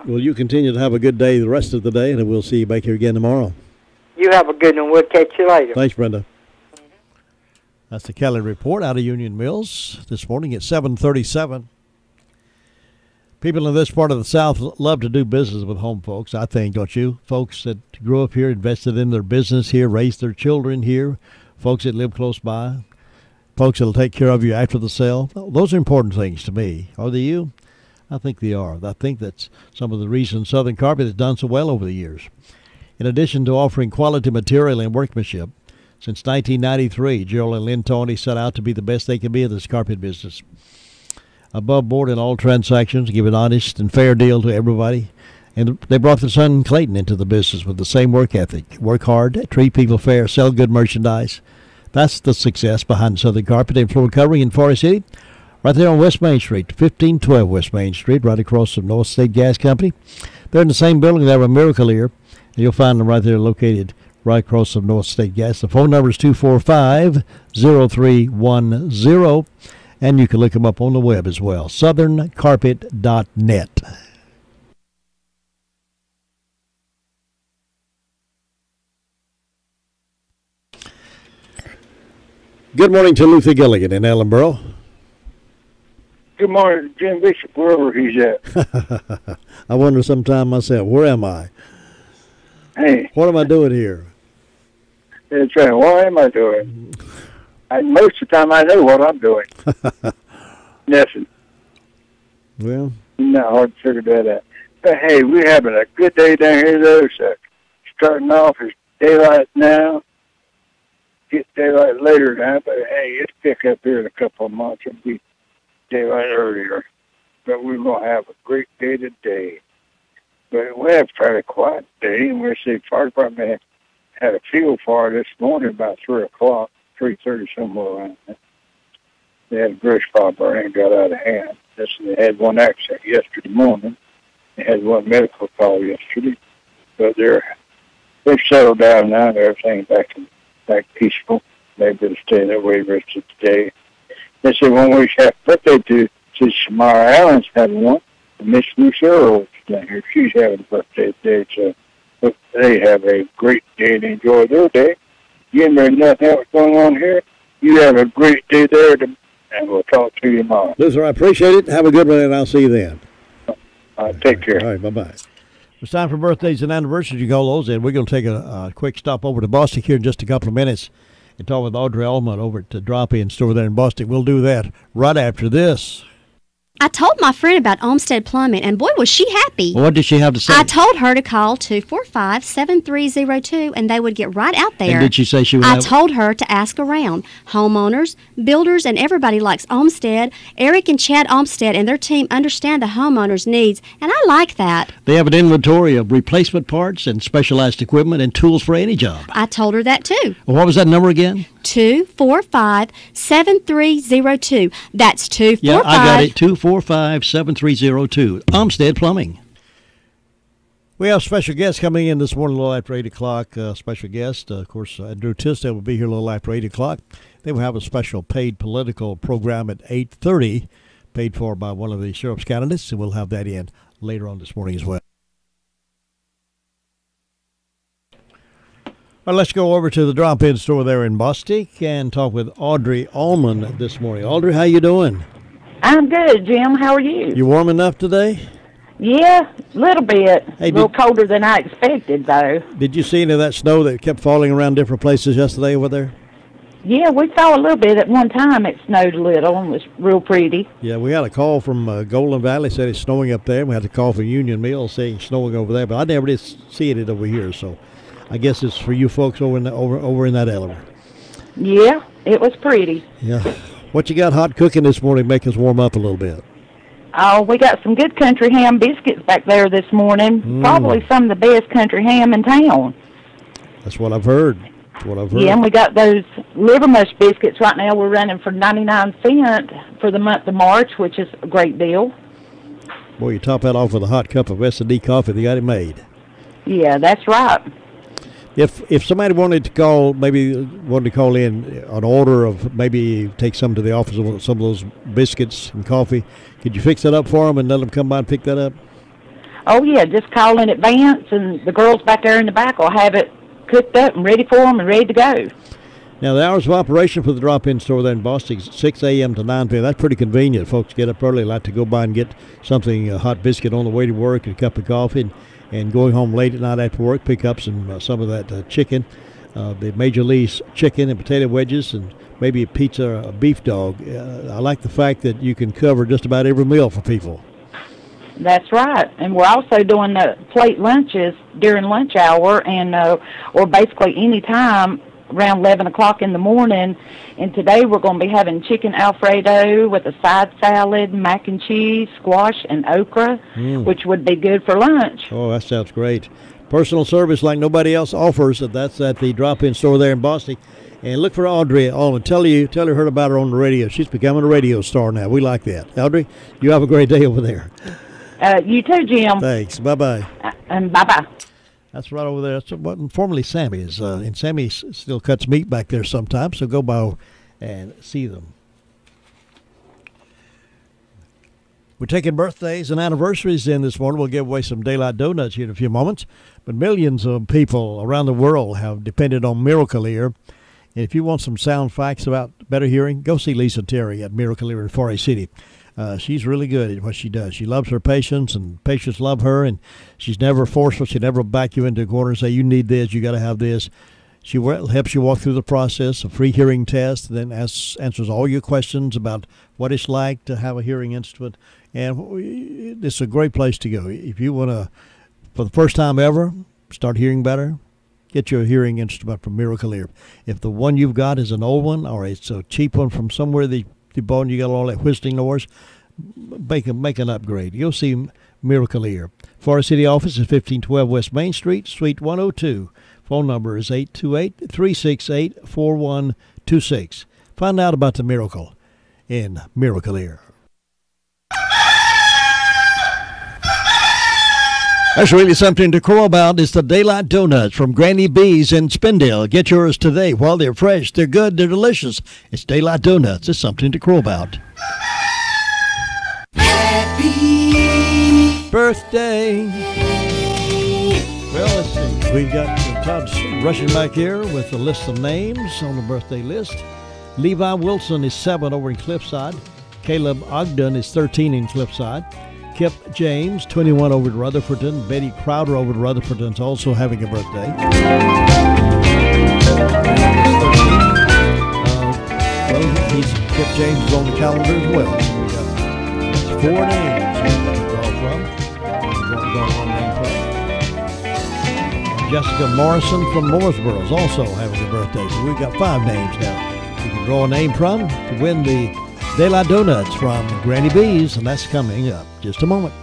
Well, you continue to have a good day the rest of the day, and we'll see you back here again tomorrow. You have a good one. We'll catch you later. Thanks, Brenda. That's the Kelly Report out of Union Mills this morning at 7:37. People in this part of the South love to do business with home folks, I think, don't you? Folks that grew up here, invested in their business here, raised their children here, folks that live close by, folks that will take care of you after the sale. Those are important things to me. Are they you? I think they are. I think that's some of the reasons Southern Carpet has done so well over the years. In addition to offering quality material and workmanship, since 1993, Gerald and Lynn Tony set out to be the best they can be in this carpet business. Above board in all transactions, give an honest and fair deal to everybody. And they brought their son Clayton into the business with the same work ethic. Work hard, treat people fair, sell good merchandise. That's the success behind Southern Carpet and Floor Covering in Forest City. Right there on West Main Street, 1512 West Main Street, right across from North State Gas Company. They're in the same building. They have a Miracle here. And you'll find them right there located right across from North State Gas. The phone number is 245-0310. And you can look them up on the web as well, southerncarpet.net. Good morning to Luther Gilligan in Ellenboro. Good morning, Jim Bishop, wherever he's at. I wonder sometime myself, where am I? Hey. What am I doing here? That's right. What am I doing? Most of the time I know what I'm doing. Nothing. Well. Not hard to figure that out. But hey, we're having a good day down here though, so starting off is daylight now. Get daylight later now, but hey, it's pick up here in a couple of months. It'll be daylight earlier. But we're going to have a great day today. But we have a fairly quiet day. We're seeing fire department had a field fire this morning about 3 o'clock. 3:30 somewhere around there. They had a brush fire burning, got out of hand. They had one accident yesterday morning. They had one medical call yesterday, but they've settled down now. And everything's back peaceful. They've been staying that way the rest of the day. They said one wish happy birthday to Shamara Allen's having one. And Miss Luce Earl down here, she's having a birthday today. So Hope they have a great day and enjoy their day. Again, there's nothing else going on here. You have a great day there, and we'll talk to you tomorrow. Luther, I appreciate it. Have a good one, and I'll see you then. Take care. All right, bye-bye. It's time for birthdays and anniversaries. You call those in. We're going to take a quick stop over to Boston here in just a couple of minutes and talk with Audrey Allman over at the drop-in store there in Boston. We'll do that right after this. I told my friend about Olmsted Plumbing, and boy, was she happy. What did she have to say? I told her to call 245-7302, and they would get right out there. And did she say she would I told her to ask around. Homeowners, builders, and everybody likes Olmsted. Eric and Chad Olmsted and their team understand the homeowners' needs, and I like that. They have an inventory of replacement parts and specialized equipment and tools for any job. I told her that, too. Well, what was that number again? 245-7302. That's 245. Yeah, I got it. 245-7302. Olmsted Plumbing. We have special guests coming in this morning a little after 8 o'clock. Special guest, of course, Drew Tisdale will be here a little after 8 o'clock. They will have a special paid political program at 8:30, paid for by one of the sheriff's candidates, and we'll have that in later on this morning as well. Well, let's go over to the drop-in store there in Bostic and talk with Audrey Allman this morning. Audrey, how you doing? I'm good, Jim. How are you? You warm enough today? Yeah, a little bit. Hey, a little colder than I expected, though. Did you see any of that snow that kept falling around different places yesterday over there? Yeah, we saw a little bit. At one time, it snowed a little and was real pretty. Yeah, we had a call from Golden Valley, said it's snowing up there. We had a call from Union Mill saying it's snowing over there, but I never did see it over here, so I guess it's for you folks over in that area. Yeah, it was pretty. Yeah. What you got hot cooking this morning? Make us warm up a little bit. Oh, we got some good country ham biscuits back there this morning. Probably some of the best country ham in town. That's what I've heard. Yeah, and we got those liver mush biscuits right now. We're running for 99 cents for the month of March, which is a great deal. Boy, you top that off with a hot cup of S&D coffee. They got it made. Yeah, that's right. If somebody wanted to call in an order of maybe take some to the office of some of those biscuits and coffee, could you fix that up for them and let them come by and pick that up? Oh, yeah, just call in advance, and the girls back there in the back will have it cooked up and ready for them and ready to go. Now, the hours of operation for the drop-in store there in Boston is 6 a.m. to 9 p.m. That's pretty convenient. Folks get up early, like to go by and get something, a hot biscuit on the way to work and a cup of coffee, and going home late at night after work, pick up some of that chicken, the Major Lee's chicken and potato wedges, and maybe a pizza or a beef dog. I like the fact that you can cover just about every meal for people. That's right. And we're also doing the plate lunches during lunch hour, and or basically any time around 11 o'clock in the morning. And today we're going to be having chicken Alfredo with a side salad, mac and cheese, squash, and okra, which would be good for lunch. Oh, that sounds great. Personal service like nobody else offers. That's at the drop-in store there in Boston. And look for Audrey Allman. Tell her heard about her on the radio. She's becoming a radio star now. We like that. Audrey, you have a great day over there. You too, Jim. Thanks. Bye-bye. And bye-bye. That's right over there. That's what formerly Sammy's. And Sammy still cuts meat back there sometimes, so go by and see them. We're taking birthdays and anniversaries in this morning. We'll give away some Daylight Donuts here in a few moments. But millions of people around the world have depended on Miracle Ear. And if you want some sound facts about better hearing, go see Lisa Terry at Miracle Ear in Forest City. She's really good at what she does. She loves her patients, and patients love her, and she's never forceful. She never back you into a corner and say, you need this, you got to have this. She helps you walk through the process, a free hearing test, then answers all your questions about what it's like to have a hearing instrument. And it's a great place to go. If you want to, for the first time ever, start hearing better, get your hearing instrument from Miracle Ear. If the one you've got is an old one or it's a cheap one from somewhere that you bought and you got all that whistling noise, make an upgrade. You'll see Miracle Ear. Forest City office is 1512 West Main Street, Suite 102. Phone number is 828-368-4126. Find out about the miracle in Miracle Ear. That's really something to crow about. It's the Daylight Donuts from Granny B's in Spindale. Get yours today while they're fresh. They're good. They're delicious. It's Daylight Donuts. It's something to crow about. Happy birthday. Well, let's see. We've got Todd rushing back here with a list of names on the birthday list. Levi Wilson is 7 over in Cliffside. Caleb Ogden is 13 in Cliffside. Kip James, 21 over at Rutherfordton. Betty Crowder over at Rutherfordon's also having a birthday. Kip James is on the calendar as well. So we got 4 names to draw from. Draw one name from. Jessica Morrison from Mooresboro is also having a birthday. So we've got 5 names now you can draw a name from to win the De La Donuts from Granny B's, and that's coming up just a moment.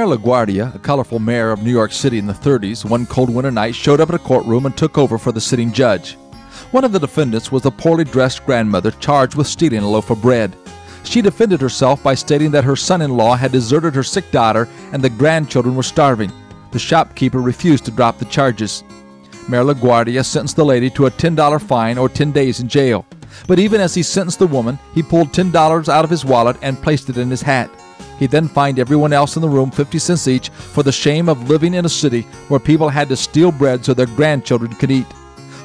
LaGuardia, a colorful mayor of New York City in the 30s, one cold winter night showed up at a courtroom and took over for the sitting judge. One of the defendants was a poorly dressed grandmother charged with stealing a loaf of bread. She defended herself by stating that her son-in-law had deserted her sick daughter and the grandchildren were starving. The shopkeeper refused to drop the charges. Mayor LaGuardia sentenced the lady to a $10 fine or 10 days in jail. But even as he sentenced the woman, he pulled $10 out of his wallet and placed it in his hat. He then fined everyone else in the room 50 cents each for the shame of living in a city where people had to steal bread so their grandchildren could eat.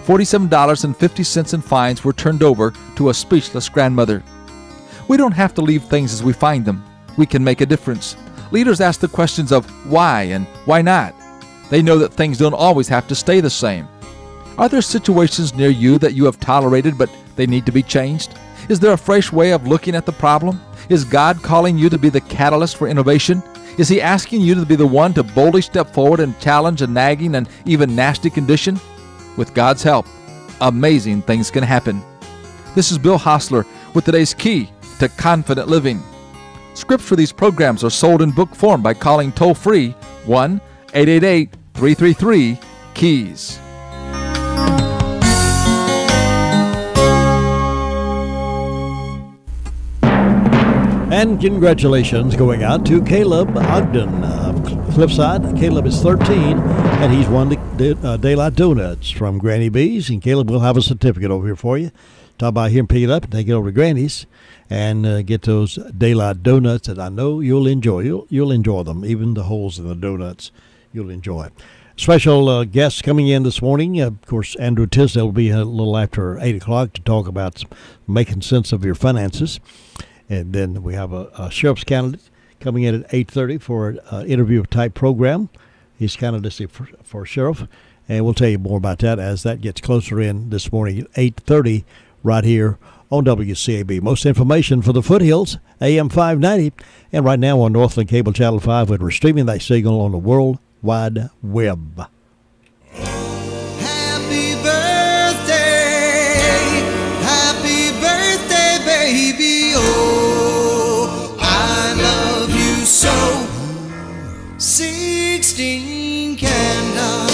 $47.50 in fines were turned over to a speechless grandmother. We don't have to leave things as we find them. We can make a difference. Leaders ask the questions of why and why not. They know that things don't always have to stay the same. Are there situations near you that you have tolerated but they need to be changed? Is there a fresh way of looking at the problem? Is God calling you to be the catalyst for innovation? Is He asking you to be the one to boldly step forward and challenge a nagging and even nasty condition? With God's help, amazing things can happen. This is Bill Hostler with today's key to confident living. Scripts for these programs are sold in book form by calling toll-free 1-888-333-KEYS. And congratulations going out to Caleb Ogden of Cliffside. Caleb is 13, and he's won the De La Donuts from Granny B's. And Caleb will have a certificate over here for you. Talk about him, pick it up, and take it over to Granny's and get those De La Donuts that I know you'll enjoy. You'll enjoy them, even the holes in the donuts. You'll enjoy. Special guests coming in this morning. Of course, Andrew Tisdale will be a little after 8 o'clock to talk about making sense of your finances. And then we have a sheriff's candidate coming in at 8:30 for an interview-type program. He's candidacy for sheriff. And we'll tell you more about that as that gets closer in this morning at 8:30 right here on WCAB. Most information for the Foothills, AM 590. And right now on Northland Cable Channel 5, we're streaming that signal on the World Wide Web. Happy birthday, baby, oh, I love you so. 16 candles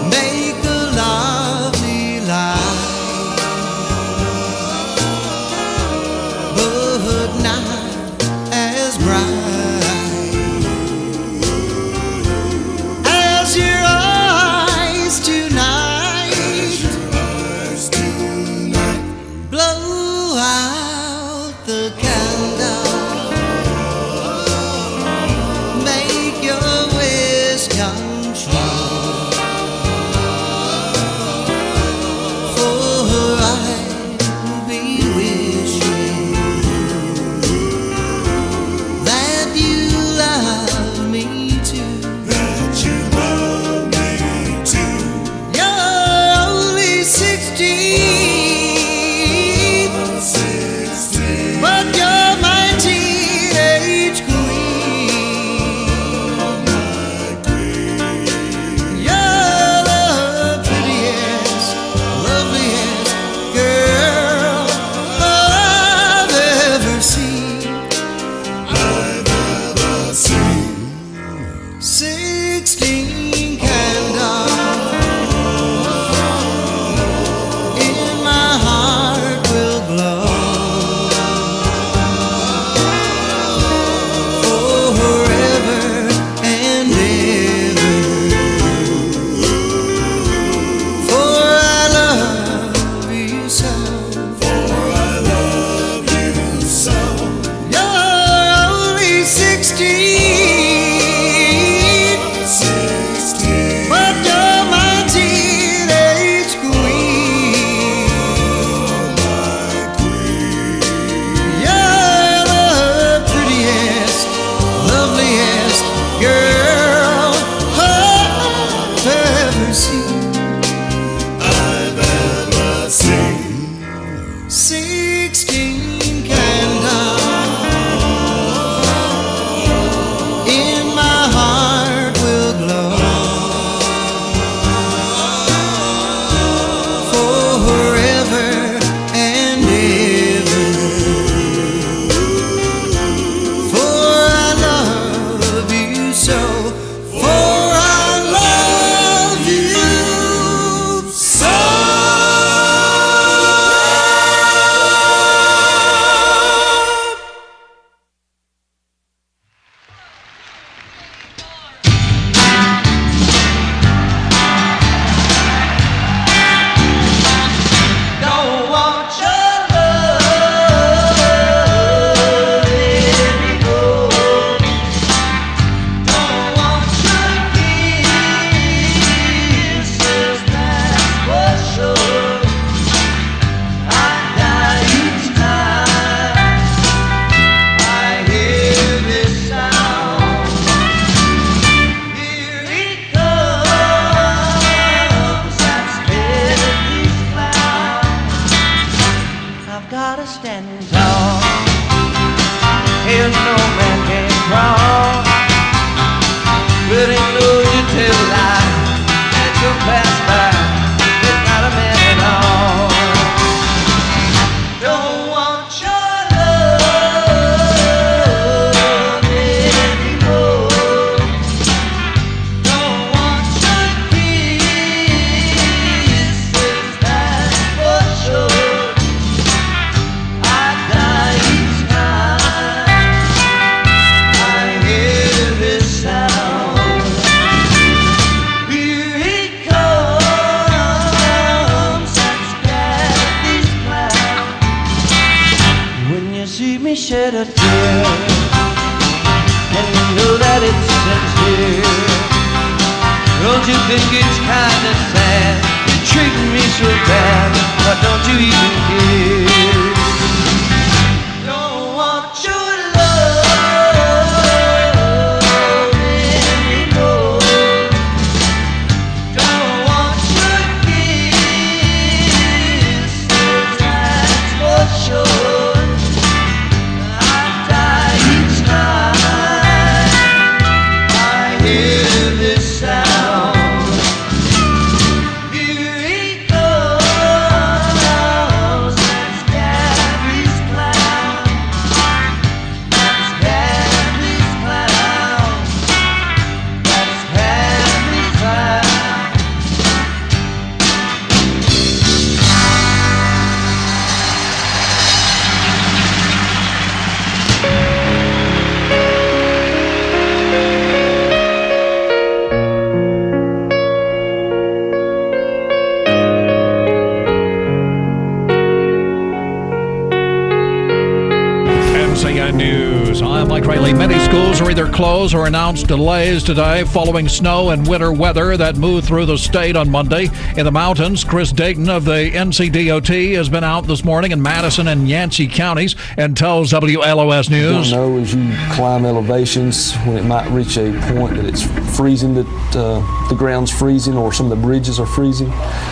make a lovely light, but not as bright as your eyes tonight. Blow out the candle hills no man can cross. But it knows you tell lies and you'll pass by. It's not a man at all. Don't want your love anymore. Don't want your kisses, that's for sure. I die each time I hear this sound. Here it comes, and scatter these clouds. When you see me shed a tear, and you know that it's sincere, don't you think it's kinda sad? You're treating me so bad, why don't you even care? Don't want your love anymore. Don't want your kisses, that's for sure. I die each time I hear this sound. Here it goes, and scatter these clouds. Scatter these clouds. Scatter these clouds. MCN News. I'm Mike Riley. Many schools are either closed or announced delays today following snow and winter weather that moved through the state on Monday. In the mountains, Chris Dayton of the NCDOT has been out this morning in Madison and Yancey counties and tells WLOS News. You don't know as you climb elevations when it might reach a point that it's freezing, that the ground's freezing or some of the bridges are freezing.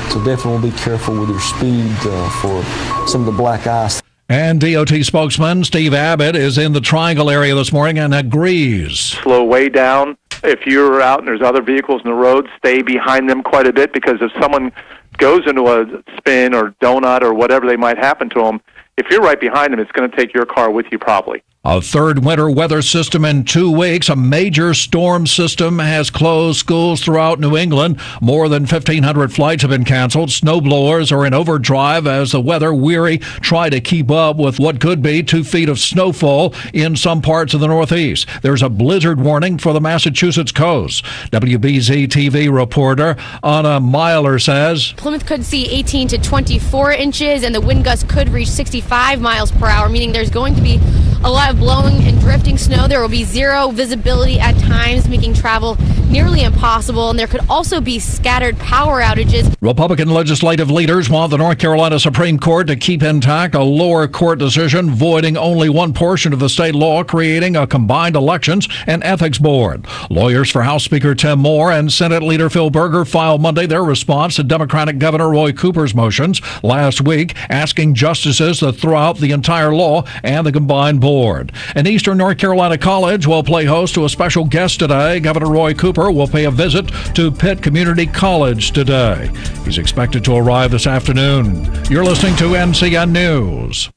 So definitely be careful with your speed for some of the black ice. And DOT spokesman Steve Abbott is in the Triangle area this morning and agrees. Slow way down. If you're out and there's other vehicles in the road, stay behind them quite a bit, because if someone goes into a spin or donut or whatever they might happen to them, if you're right behind them, it's going to take your car with you probably. A third winter weather system in 2 weeks. A major storm system has closed schools throughout New England. More than 1,500 flights have been canceled. Snowblowers are in overdrive as the weather weary try to keep up with what could be 2 feet of snowfall in some parts of the Northeast. There's a blizzard warning for the Massachusetts coast. WBZ TV reporter Anna Myler says Plymouth could see 18 to 24 inches, and the wind gusts could reach 65 miles per hour, meaning there's going to be a lot of blowing and drifting snow. There will be zero visibility at times, making travel nearly impossible, and there could also be scattered power outages. Republican legislative leaders want the North Carolina Supreme Court to keep intact a lower court decision voiding only one portion of the state law creating a combined elections and ethics board. Lawyers for House Speaker Tim Moore and Senate Leader Phil Berger filed Monday their response to Democratic Governor Roy Cooper's motions last week asking justices to throw out the entire law and the combined board. An Eastern North Carolina college will play host to a special guest today. Governor Roy Cooper will pay a visit to Pitt Community College today. He's expected to arrive this afternoon. You're listening to MCN News.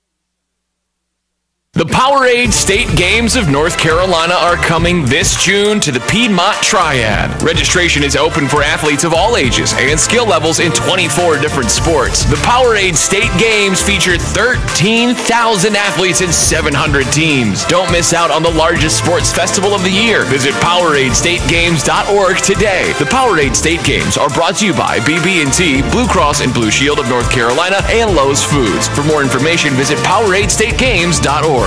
The Powerade State Games of North Carolina are coming this June to the Piedmont Triad. Registration is open for athletes of all ages and skill levels in 24 different sports. The Powerade State Games feature 13,000 athletes and 700 teams. Don't miss out on the largest sports festival of the year. Visit PoweradeStateGames.org today. The Powerade State Games are brought to you by BB&T, Blue Cross and Blue Shield of North Carolina, and Lowe's Foods. For more information, visit PoweradeStateGames.org.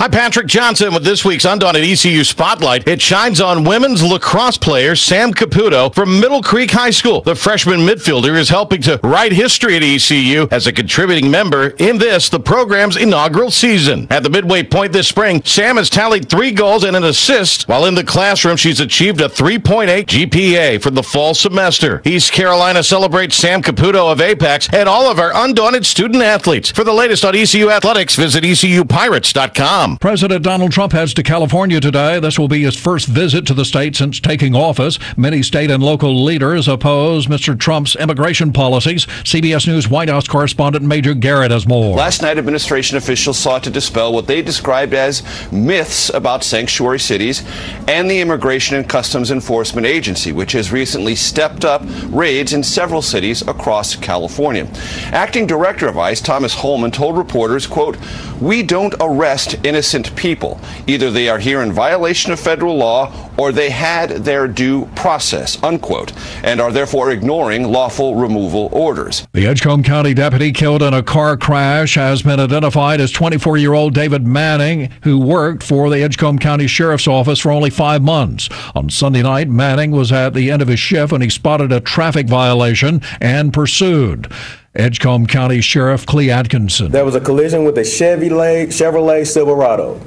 Hi, Patrick Johnson with this week's Undaunted ECU Spotlight. It shines on women's lacrosse player Sam Caputo from Middle Creek High School. The freshman midfielder is helping to write history at ECU as a contributing member in the program's inaugural season. At the midway point this spring, Sam has tallied 3 goals and an assist, while in the classroom she's achieved a 3.8 GPA for the fall semester. East Carolina celebrates Sam Caputo of Apex and all of our Undaunted student athletes. For the latest on ECU athletics, visit ECUPirates.com. WCAB.com. President Donald Trump heads to California today. This will be his first visit to the state since taking office. Many state and local leaders oppose Mr. Trump's immigration policies. CBS News White House correspondent Major Garrett has more. Last night, administration officials sought to dispel what they described as myths about sanctuary cities and the Immigration and Customs Enforcement Agency, which has recently stepped up raids in several cities across California. Acting Director of ICE, Thomas Holman, told reporters, quote, "We don't arrest innocent people. Either they are here in violation of federal law or they had their due process," unquote, and are therefore ignoring lawful removal orders. The Edgecombe County deputy killed in a car crash has been identified as 24-year-old David Manning, who worked for the Edgecombe County Sheriff's Office for only 5 months. On Sunday night, Manning was at the end of his shift when he spotted a traffic violation and pursued. Edgecombe County Sheriff Clee Atkinson. There was a collision with a Chevrolet Silverado.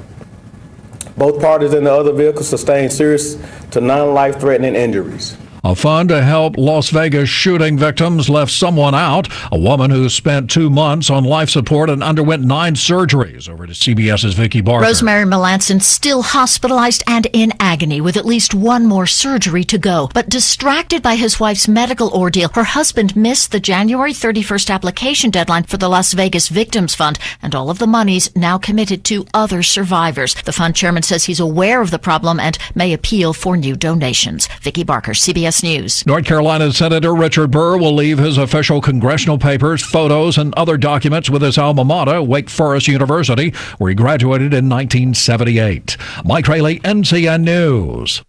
Both parties in the other vehicle sustained serious to non-life-threatening injuries. A fund to help Las Vegas shooting victims left someone out. A woman who spent 2 months on life support and underwent 9 surgeries. Over to CBS's Vicki Barker. Rosemary Melanson still hospitalized and in agony with at least one more surgery to go. But distracted by his wife's medical ordeal, her husband missed the January 31st application deadline for the Las Vegas Victims Fund, and all of the money's now committed to other survivors. The fund chairman says he's aware of the problem and may appeal for new donations. Vicki Barker, CBS News. North Carolina Senator Richard Burr will leave his official congressional papers, photos, and other documents with his alma mater, Wake Forest University, where he graduated in 1978. Mike Rayleigh, NCN News.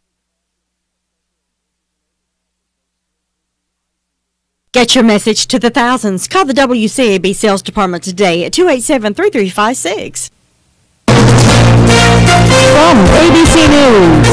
Get your message to the thousands. Call the WCAB Sales Department today at 287-3356. From ABC News,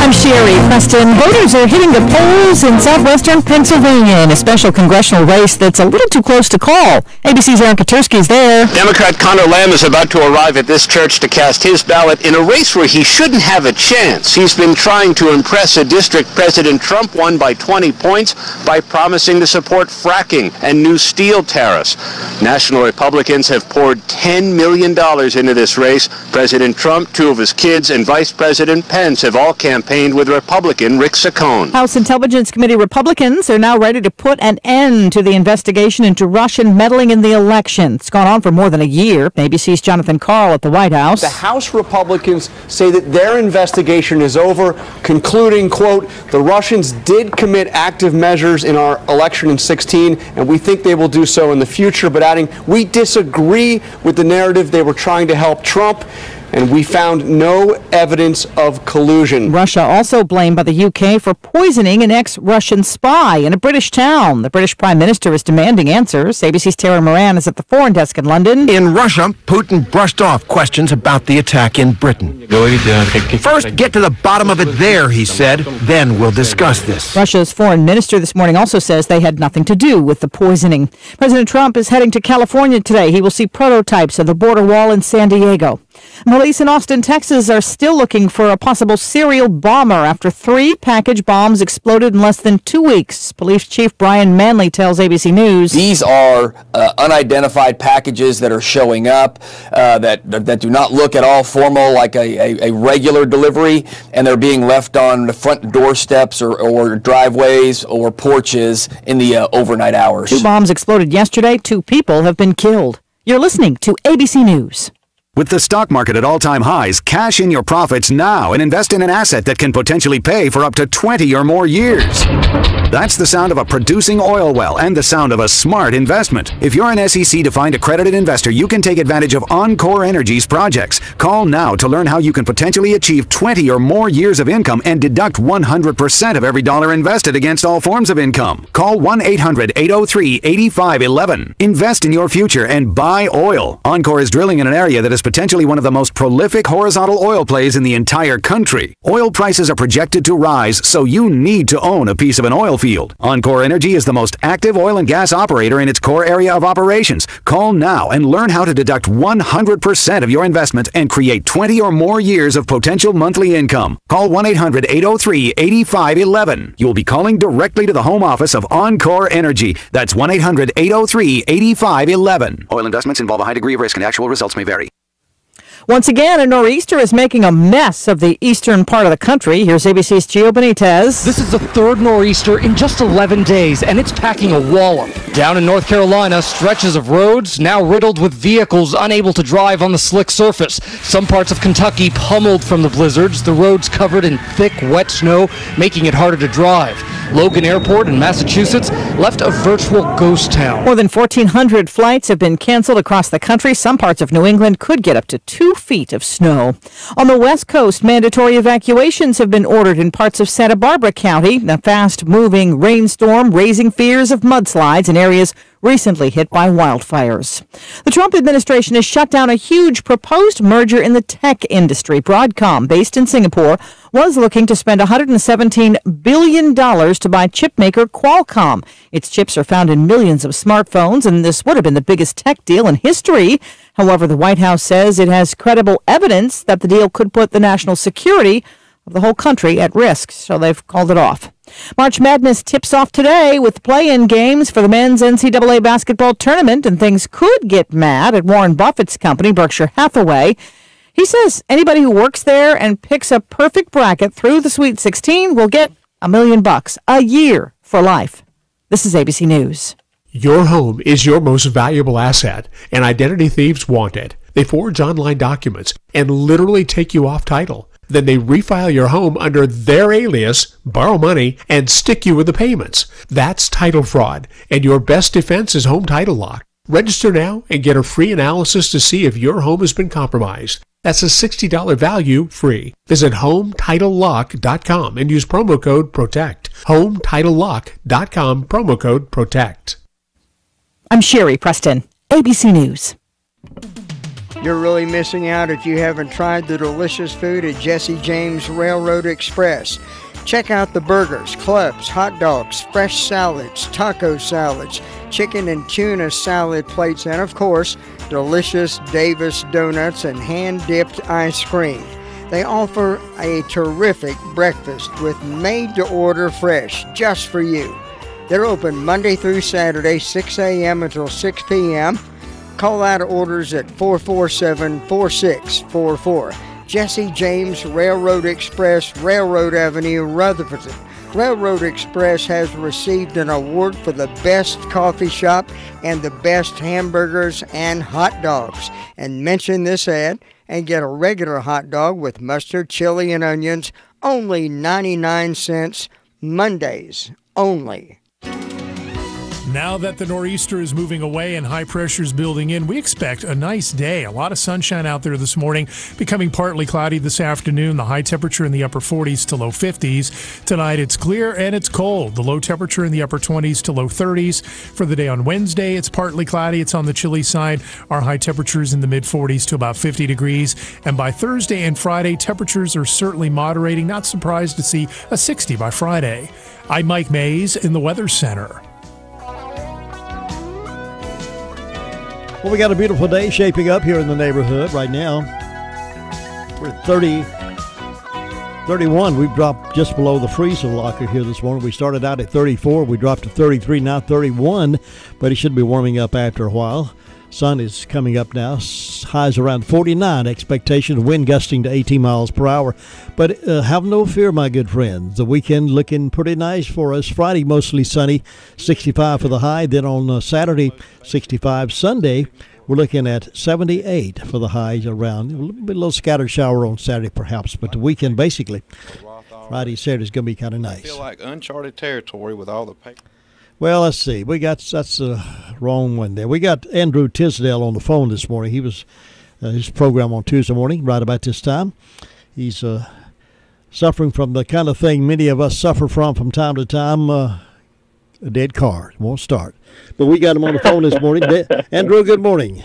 I'm Sherry Preston. Voters are hitting the polls in southwestern Pennsylvania in a special congressional race that's a little too close to call. ABC's Aaron Katersky's there. Democrat Connor Lamb is about to arrive at this church to cast his ballot in a race where he shouldn't have a chance. He's been trying to impress a district President Trump won by 20 points by promising to support fracking and new steel tariffs. National Republicans have poured $10 million into this race. President Trump, 2 of his kids, and Vice President Pence have all campaigned with Republican Rick Saccone. House Intelligence Committee Republicans are now ready to put an end to the investigation into Russian meddling in the election. It's gone on for more than a year. ABC's Jonathan Karl at the White House. The House Republicans say that their investigation is over, concluding, quote, "The Russians did commit active measures in our election in 2016, and we think they will do so in the future," but adding, "We disagree with the narrative they were trying to help Trump, and we found no evidence of collusion." Russia also blamed by the UK for poisoning an ex-Russian spy in a British town. The British Prime Minister is demanding answers. ABC's Tara Moran is at the foreign desk in London. In Russia, Putin brushed off questions about the attack in Britain. First, get to the bottom of it there, he said. Then we'll discuss this. Russia's foreign minister this morning also says they had nothing to do with the poisoning. President Trump is heading to California today. He will see prototypes of the border wall in San Diego. Police in Austin, Texas are still looking for a possible serial bomber after 3 package bombs exploded in less than 2 weeks. Police Chief Brian Manley tells ABC News. These are unidentified packages that are showing up that do not look at all formal like a regular delivery, and they're being left on the front doorsteps or driveways or porches in the overnight hours. 2 bombs exploded yesterday. 2 people have been killed. You're listening to ABC News. With the stock market at all-time highs, cash in your profits now and invest in an asset that can potentially pay for up to 20 or more years. That's the sound of a producing oil well and the sound of a smart investment. If you're an SEC-defined accredited investor, you can take advantage of Encore Energy's projects. Call now to learn how you can potentially achieve 20 or more years of income and deduct 100% of every dollar invested against all forms of income. Call 1-800-803-8511. Invest in your future and buy oil. Encore is drilling in an area that is potentially one of the most prolific horizontal oil plays in the entire country. Oil prices are projected to rise, so you need to own a piece of an oil field. Encore Energy is the most active oil and gas operator in its core area of operations. Call now and learn how to deduct 100% of your investment and create 20 or more years of potential monthly income. Call 1-800-803-8511. You will be calling directly to the home office of Encore Energy. That's 1-800-803-8511. Oil investments involve a high degree of risk and actual results may vary. Once again, a nor'easter is making a mess of the eastern part of the country. Here's ABC's Gio Benitez. This is the third nor'easter in just 11 days, and it's packing a wallop. Down in North Carolina, stretches of roads now riddled with vehicles unable to drive on the slick surface. Some parts of Kentucky pummeled from the blizzards, the roads covered in thick, wet snow, making it harder to drive. Logan Airport in Massachusetts left a virtual ghost town. More than 1,400 flights have been canceled across the country. Some parts of New England could get up to 2 feet of snow. On the West Coast, mandatory evacuations have been ordered in parts of Santa Barbara County. A fast-moving rainstorm raising fears of mudslides in areas recently hit by wildfires. The Trump administration has shut down a huge proposed merger in the tech industry. Broadcom, based in Singapore, was looking to spend $117 billion to buy chipmaker Qualcomm. Its chips are found in millions of smartphones, and this would have been the biggest tech deal in history. However, the White House says it has credible evidence that the deal could put the national security of the whole country at risk, so they've called it off. March Madness tips off today with play-in games for the men's NCAA basketball tournament, and things could get mad at Warren Buffett's company, Berkshire Hathaway. He says anybody who works there and picks a perfect bracket through the Sweet 16 will get $1 million a year for life. This is ABC News. Your home is your most valuable asset, and identity thieves want it. They forge online documents and literally take you off title. Then they refile your home under their alias, borrow money, and stick you with the payments. That's title fraud, and your best defense is Home Title Lock. Register now and get a free analysis to see if your home has been compromised. That's a $60 value free. Visit HomeTitleLock.com and use promo code PROTECT. HomeTitleLock.com, promo code PROTECT. I'm Sherry Preston, ABC News. You're really missing out if you haven't tried the delicious food at Jesse James Railroad Express. Check out the burgers, clubs, hot dogs, fresh salads, taco salads, chicken and tuna salad plates, and of course, delicious Davis donuts and hand-dipped ice cream. They offer a terrific breakfast with made-to-order fresh just for you. They're open Monday through Saturday, 6 a.m. until 6 p.m. Call out orders at 447-4644. Jesse James Railroad Express, Railroad Avenue, Rutherford. Railroad Express has received an award for the best coffee shop and the best hamburgers and hot dogs. And mention this ad and get a regular hot dog with mustard, chili, and onions, only 99 cents, Mondays only. Now that the nor'easter is moving away and high pressure is building in, we expect a nice day. A lot of sunshine out there this morning, becoming partly cloudy this afternoon. The high temperature in the upper 40s to low 50s. Tonight it's clear and it's cold. The low temperature in the upper 20s to low 30s. For the day on Wednesday, it's partly cloudy. It's on the chilly side. Our high temperatures in the mid 40s to about 50 degrees. And by Thursday and Friday, temperatures are certainly moderating. Not surprised to see a 60 by Friday. I'm Mike Mays in the Weather Center. Well, we got a beautiful day shaping up here in the neighborhood right now. We're at 31. We've dropped just below the freezer locker here this morning. We started out at 34. We dropped to 33, now 31. But it should be warming up after a while. Sun is coming up now. Highs around 49. Expectation wind gusting to 18 miles per hour. But have no fear, my good friends. The weekend looking pretty nice for us. Friday mostly sunny, 65 for the high. Then on Saturday, 65. Sunday, we're looking at 78 for the highs around. A little scattered shower on Saturday perhaps. But the weekend basically, Friday, Saturday is going to be kind of nice. I feel like uncharted territory with all the paper. Well, let's see. That's the wrong one there. We got Andrew Tisdale on the phone this morning. He was his program on Tuesday morning, right about this time. He's suffering from the kind of thing many of us suffer from time to time. A dead car. It won't start. But we got him on the phone this morning. Andrew, good morning.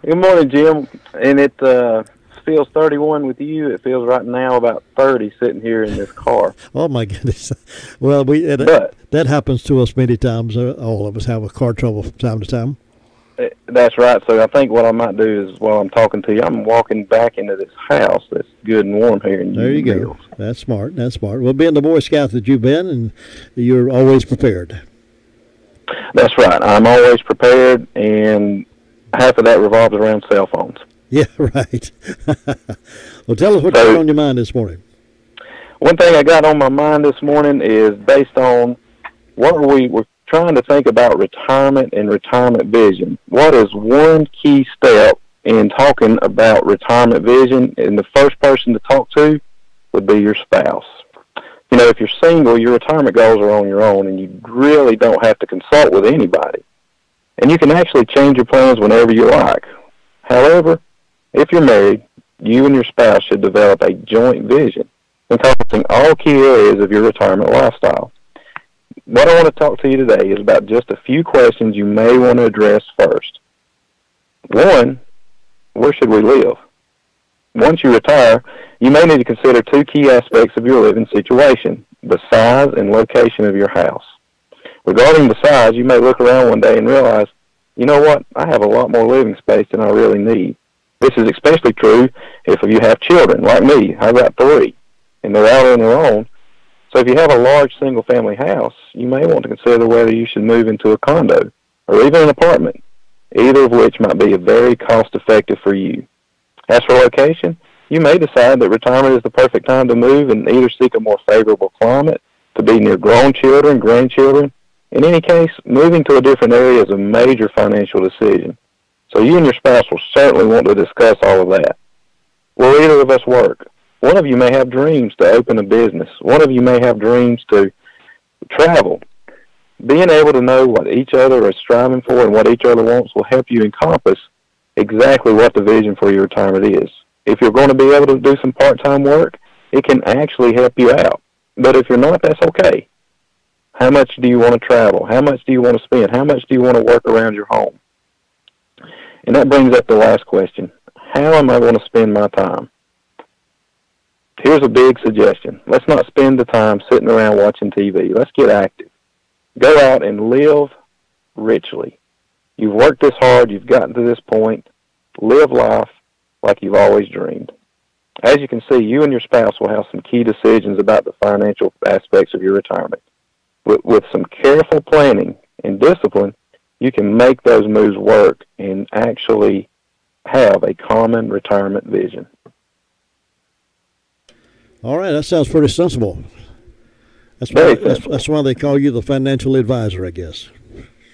Good morning, Jim. And it feels 31 with you. It feels right now about 30 sitting here in this car. Oh, my goodness. Well, that happens to us many times. All of us have a car trouble from time to time. That's right. So I think what I might do is, while I'm talking to you, I'm walking back into this house that's good and warm here in There you go. That's smart. That's smart. Well, being the Boy Scout that you've been, and you're always prepared. That's right. I'm always prepared, and half of that revolves around cell phones. Yeah, right. Well, tell us what's on your mind this morning. One thing I got on my mind this morning is based on we're trying to think about retirement and retirement vision. What is one key step in talking about retirement vision? And the first person to talk to would be your spouse. You know, if you're single, your retirement goals are on your own, and you really don't have to consult with anybody. And you can actually change your plans whenever you like. However, if you're married, you and your spouse should develop a joint vision encompassing all key areas of your retirement lifestyle. What I want to talk to you today is about just a few questions you may want to address first. One, where should we live? Once you retire, you may need to consider two key aspects of your living situation: the size and location of your house. Regarding the size, you may look around one day and realize, you know what, I have a lot more living space than I really need. This is especially true if you have children, like me. I've got 3, and they're out on their own. So if you have a large single-family house, you may want to consider whether you should move into a condo or even an apartment, either of which might be very cost-effective for you. As for location, you may decide that retirement is the perfect time to move and either seek a more favorable climate, to be near grown children, grandchildren. In any case, moving to a different area is a major financial decision. So you and your spouse will certainly want to discuss all of that. Will either of us work? One of you may have dreams to open a business. One of you may have dreams to travel. Being able to know what each other is striving for and what each other wants will help you encompass exactly what the vision for your retirement is. If you're going to be able to do some part-time work, it can actually help you out. But if you're not, that's okay. How much do you want to travel? How much do you want to spend? How much do you want to work around your home? And that brings up the last question. How am I going to spend my time? Here's a big suggestion. Let's not spend the time sitting around watching TV. Let's get active. Go out and live richly. You've worked this hard. You've gotten to this point. Live life like you've always dreamed. As you can see, you and your spouse will have some key decisions about the financial aspects of your retirement. With some careful planning and discipline, you can make those moves work and actually have a common retirement vision. All right, that sounds pretty sensible. That's why they call you the financial advisor, I guess.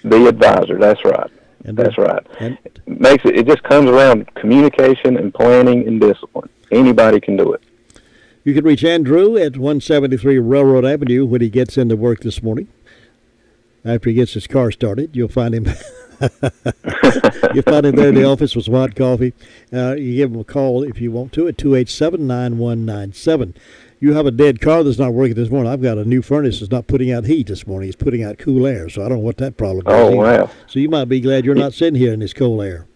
The advisor, that's right. That's right. It just comes around communication and planning and discipline. Anybody can do it. You can reach Andrew at 173 Railroad Avenue when he gets into work this morning. After he gets his car started, you'll find him. You'll find him there in the office with some hot coffee. You give him a call if you want to at 287-9197. You have a dead car that's not working this morning. I've got a new furnace that's not putting out heat this morning. It's putting out cool air, so I don't know what that problem is. Oh, wow. So you might be glad you're not sitting here in this cold air.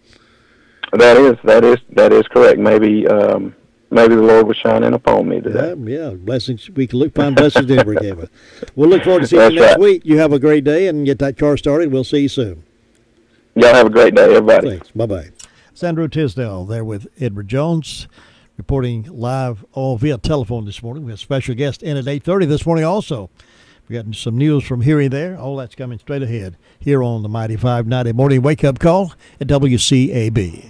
That is correct. Maybe the Lord was shining upon me today. Yeah, blessings. We can find blessings in every game. We'll look forward to seeing you next week. You have a great day and get that car started. We'll see you soon. Y'all have a great day, everybody. Thanks. Bye-bye. Sandro Tisdale there with Edward Jones, reporting live all via telephone this morning. We have a special guest in at 8:30 this morning also. We got some news from here and there. All that's coming straight ahead here on the Mighty 590 Morning Wake-Up Call at WCAB.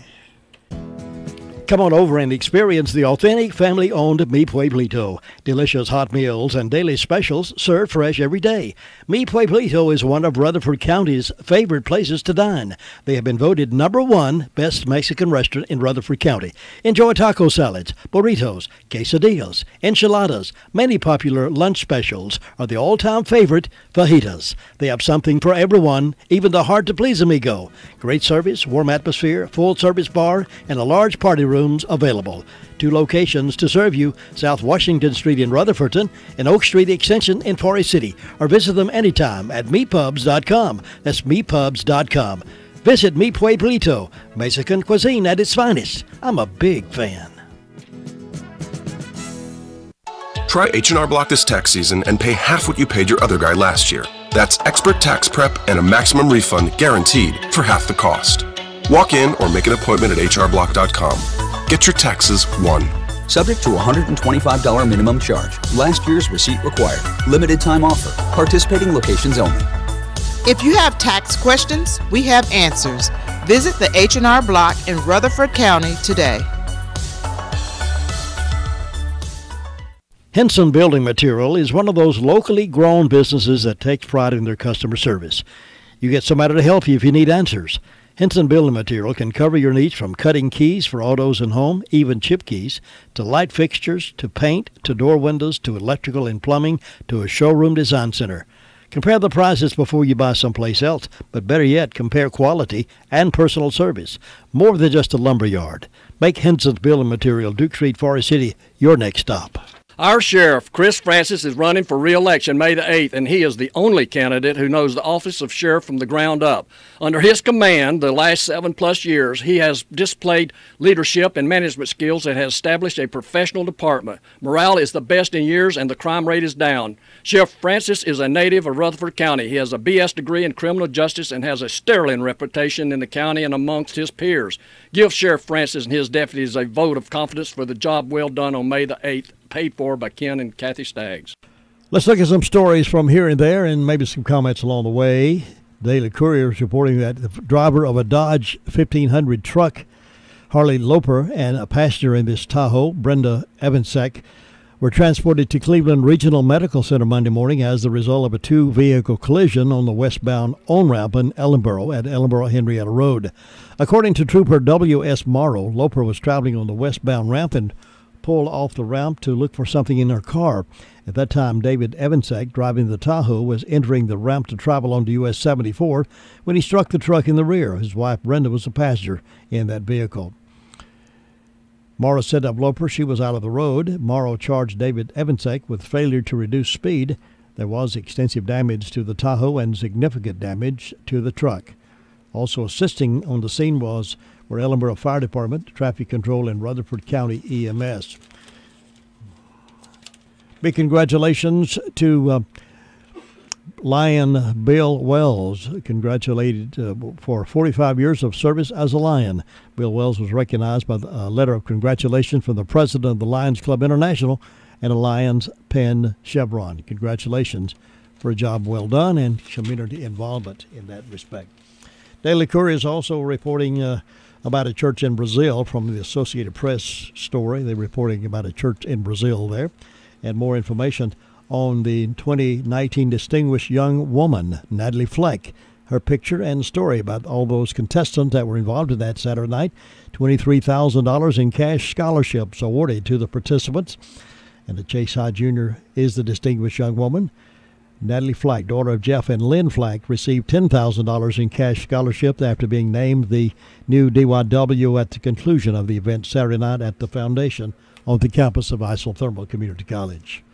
Come on over and experience the authentic family-owned Mi Pueblito. Delicious hot meals and daily specials served fresh every day. Mi Pueblito is one of Rutherford County's favorite places to dine. They have been voted #1 best Mexican restaurant in Rutherford County. Enjoy taco salads, burritos, quesadillas, enchiladas. Many popular lunch specials are the all-time favorite, fajitas. They have something for everyone, even the hard-to-please amigo. Great service, warm atmosphere, full-service bar, and a large party room available. 2 locations to serve you: South Washington Street in Rutherfordton and Oak Street Extension in Forest City. Or visit them anytime at mepubs.com. That's mepubs.com. Visit Mi Pueblito, Mexican cuisine at its finest. I'm a big fan. Try H&R Block this tax season and pay half what you paid your other guy last year. That's expert tax prep and a maximum refund guaranteed for half the cost. Walk in or make an appointment at hrblock.com. Get your taxes won. Subject to $125 minimum charge. Last year's receipt required. Limited time offer. Participating locations only. If you have tax questions, we have answers. Visit the H&R Block in Rutherford County today. Henson Building Material is one of those locally grown businesses that takes pride in their customer service. You get somebody to help you if you need answers. Henson Building Material can cover your needs from cutting keys for autos and home, even chip keys, to light fixtures, to paint, to door windows, to electrical and plumbing, to a showroom design center. Compare the prices before you buy someplace else, but better yet, compare quality and personal service. More than just a lumber yard. Make Henson's Building Material, Duke Street, Forest City, your next stop. Our sheriff, Chris Francis, is running for re-election May the 8th, and he is the only candidate who knows the office of sheriff from the ground up. Under his command, the last 7+ years, he has displayed leadership and management skills and has established a professional department. Morale is the best in years, and the crime rate is down. Sheriff Francis is a native of Rutherford County. He has a BS degree in criminal justice and has a sterling reputation in the county and amongst his peers. Give Sheriff Francis and his deputies a vote of confidence for the job well done on May the 8th. Paid for by Ken and Kathy Staggs. Let's look at some stories from here and there and maybe some comments along the way. Daily Courier is reporting that the driver of a Dodge 1500 truck, Harley Loper, and a passenger in this Tahoe, Brenda Evansek, were transported to Cleveland Regional Medical Center Monday morning as the result of a two-vehicle collision on the westbound on-ramp in Ellenboro at Ellenboro-Henrietta Road. According to Trooper W.S. Morrow, Loper was traveling on the westbound ramp and pulled off the ramp to look for something in her car. At that time, David Evansek, driving the Tahoe, was entering the ramp to travel onto US 74 when he struck the truck in the rear. His wife, Brenda, was a passenger in that vehicle. Morrow said of Loper she was out of the road. Morrow charged David Evansek with failure to reduce speed. There was extensive damage to the Tahoe and significant damage to the truck. Also assisting on the scene were Ellenboro Fire Department, Traffic Control, and Rutherford County EMS. Big congratulations to Lion Bill Wells, congratulated for 45 years of service as a Lion. Bill Wells was recognized by a letter of congratulations from the president of the Lions Club International and a Lions Pen Chevron. Congratulations for a job well done and community involvement in that respect. Daily Courier is also reporting about a church in Brazil from the Associated Press story. They're reporting about a church in Brazil there. And more information on the 2019 Distinguished Young Woman, Natalie Fleck. Her picture and story about all those contestants that were involved in that Saturday night. $23,000 in cash scholarships awarded to the participants. And the Chase High Jr. is the Distinguished Young Woman. Natalie Flack, daughter of Jeff and Lynn Flack, received $10,000 in cash scholarship after being named the new DYW at the conclusion of the event Saturday night at the Foundation on the campus of Isothermal Community College.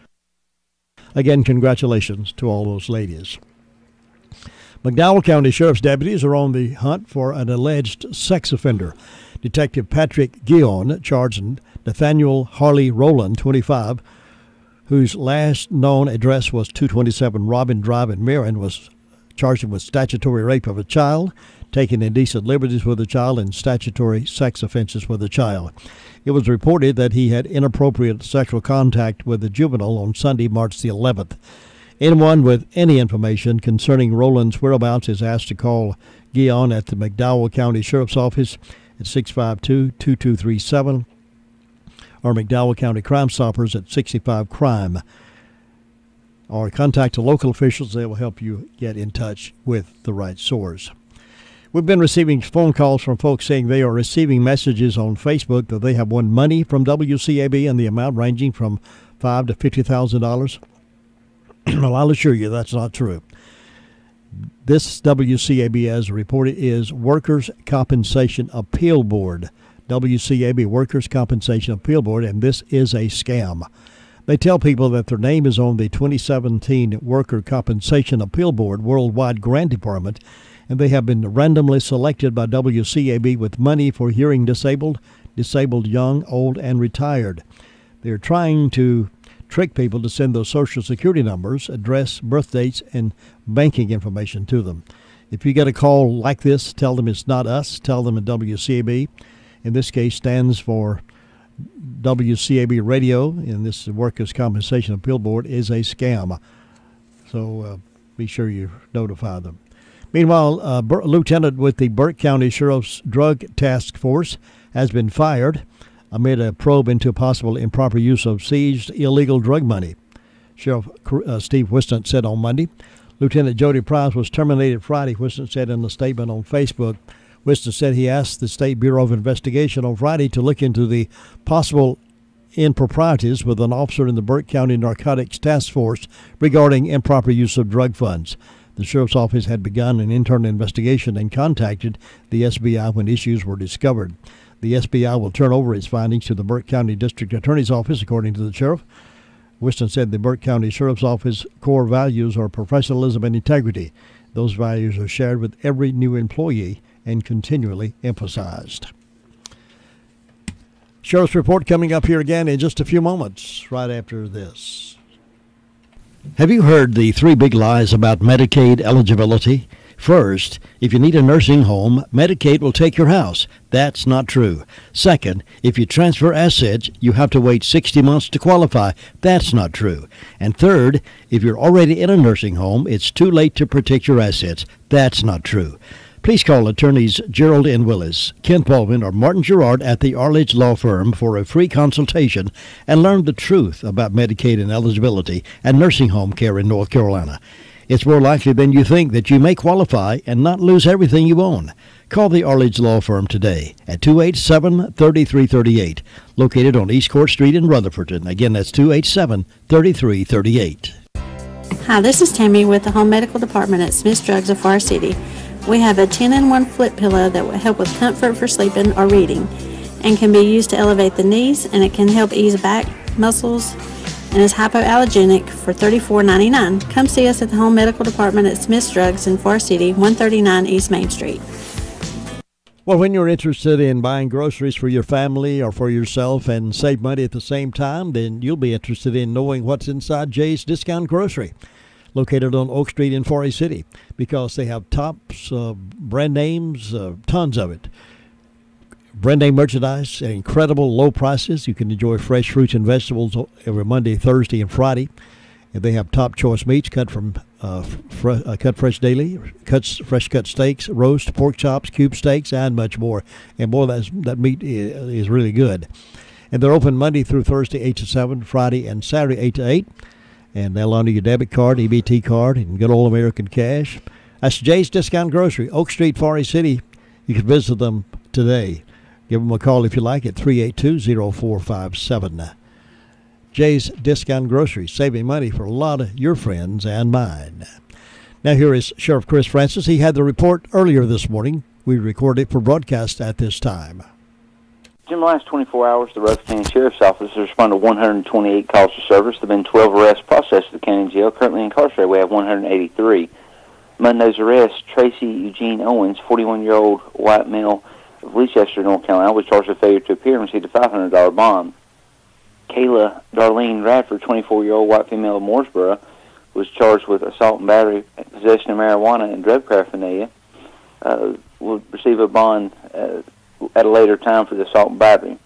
Again, congratulations to all those ladies. McDowell County Sheriff's deputies are on the hunt for an alleged sex offender. Detective Patrick Guion charged Nathaniel Harley Rowland, 25, whose last known address was 227 Robin Drive in Marion, was charged with statutory rape of a child, taking indecent liberties with a child, and statutory sex offenses with a child. It was reported that he had inappropriate sexual contact with a juvenile on Sunday, March the 11th. Anyone with any information concerning Rowland's whereabouts is asked to call Guion at the McDowell County Sheriff's Office at 652-2237 or McDowell County Crime Stoppers at 65-CRIME. Or contact the local officials. They will help you get in touch with the right source. We've been receiving phone calls from folks saying they are receiving messages on Facebook that they have won money from WCAB and the amount ranging from $5,000 to $50,000. Well, I'll assure you that's not true. This WCAB, as reported, is Workers' Compensation Appeal Board. WCAB Workers' Compensation Appeal Board, and this is a scam. They tell people that their name is on the 2017 Worker Compensation Appeal Board Worldwide Grant Department, and they have been randomly selected by WCAB with money for hearing disabled, young, old, and retired. They're trying to trick people to send those Social Security numbers, address, birth dates, and banking information to them. If you get a call like this, tell them it's not us. Tell them at WCAB. In this case, stands for WCAB Radio, and this Workers' Compensation Appeal Board is a scam. So be sure you notify them. Meanwhile, a lieutenant with the Burke County Sheriff's Drug Task Force has been fired amid a probe into possible improper use of seized illegal drug money. Sheriff Steve Whiston said on Monday. Lieutenant Jody Price was terminated Friday, Whiston said in a statement on Facebook. Whiston said he asked the State Bureau of Investigation on Friday to look into the possible improprieties with an officer in the Burke County Narcotics Task Force regarding improper use of drug funds. The sheriff's office had begun an internal investigation and contacted the SBI when issues were discovered. The SBI will turn over its findings to the Burke County District Attorney's Office, according to the sheriff. Whiston said the Burke County Sheriff's Office core values are professionalism and integrity. Those values are shared with every new employee and continually emphasized. Sheriff's Report coming up here again in just a few moments, right after this. Have you heard the 3 big lies about Medicaid eligibility? First, if you need a nursing home, Medicaid will take your house. That's not true. Second, if you transfer assets, you have to wait 60 months to qualify. That's not true. And third, if you're already in a nursing home, it's too late to protect your assets. That's not true. Please call attorneys Gerald N. Willis, Ken Baldwin, or Martin Gerard at the Arledge Law Firm for a free consultation and learn the truth about Medicaid and eligibility and nursing home care in North Carolina. It's more likely than you think that you may qualify and not lose everything you own. Call the Arledge Law Firm today at 287-3338, located on East Court Street in Rutherford. Again, that's 287-3338. Hi, this is Tammy with the Home Medical Department at Smith's Drugs of Forest City. We have a 10-in-1 flip pillow that will help with comfort for sleeping or reading and can be used to elevate the knees, and it can help ease back, muscles, and is hypoallergenic for $34.99. Come see us at the Home Medical Department at Smith's Drugs in Forest City, 139 East Main Street. Well, when you're interested in buying groceries for your family or for yourself and save money at the same time, then you'll be interested in knowing what's inside Jay's Discount Grocery, located on Oak Street in Forest City, because they have tops, brand names, tons of it. Brand name merchandise at incredible low prices. You can enjoy fresh fruits and vegetables every Monday, Thursday, and Friday. And they have top choice meats cut from cut fresh daily, fresh cut steaks, roast, pork chops, cube steaks, and much more. And boy, that meat is really good. And they're open Monday through Thursday, 8 to 7, Friday and Saturday, 8 to 8. And they'll honor your debit card, EBT card, and good old American cash. That's Jay's Discount Grocery, Oak Street, Forest City. You can visit them today. Give them a call if you like at 382-0457. Jay's Discount Grocery, saving money for a lot of your friends and mine. Now here is Sheriff Chris Francis. He had the report earlier this morning. We recorded it for broadcast at this time. In the last 24 hours, the Rutherford County Sheriff's Office has responded to 128 calls for service. There have been 12 arrests processed at the county jail. Currently incarcerated, we have 183. Among those arrests, Tracy Eugene Owens, 41-year-old white male of Leicester, North Carolina, was charged with failure to appear and received a $500 bond. Kayla Darlene Radford, 24-year-old white female of Mooresboro, was charged with assault and battery, possession of marijuana, and drug paraphernalia. Will receive a bond at a later time for the assault and battery.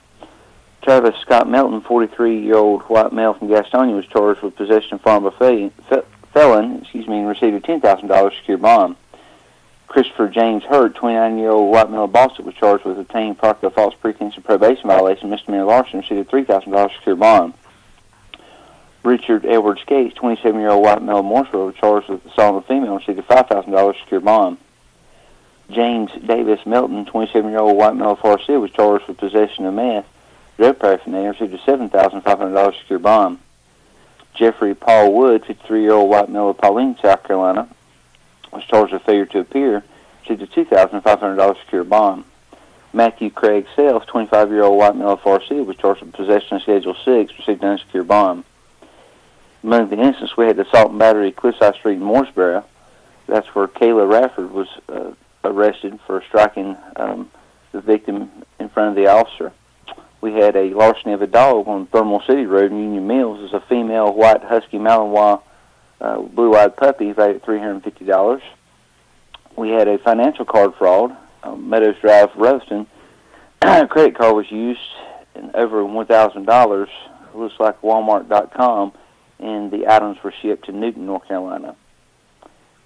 Travis Scott Melton, 43-year-old white male from Gastonia, was charged with possession of firearm felon, and received a $10,000 secure bond. Christopher James Hurt, 29-year-old white male of Boston, was charged with obtaining property of false pretense of probation violation, misdemeanor larceny, and received a $3,000 secure bond. Richard Edward Skates, 27-year-old white male of Mooresboro, was charged with assault on a female and received a $5,000 secure bond. James Davis Melton, 27-year-old white male of Forest City, was charged with possession of meth, drug paraphernalia, and received a $7,500 secure bond. Jeffrey Paul Wood, 53-year-old white male of Pauline, South Carolina, was charged with failure to appear, received a $2,500 secure bond. Matthew Craig Self, 25-year-old white male of Forest City, was charged with possession of Schedule 6, received an unsecured bond. Among the incidents, we had the assault and battery at Cliffside Street in Mooresboro. That's where Kayla Radford was arrested for striking the victim in front of the officer. We had a larceny of a dog on Thermal City Road in Union Mills. It was a female white husky Malinois blue-eyed puppy valued at $350. We had a financial card fraud on Meadows Drive, Rutherford. A credit card was used in over $1,000. It looks like Walmart.com, and the items were shipped to Newton, North Carolina.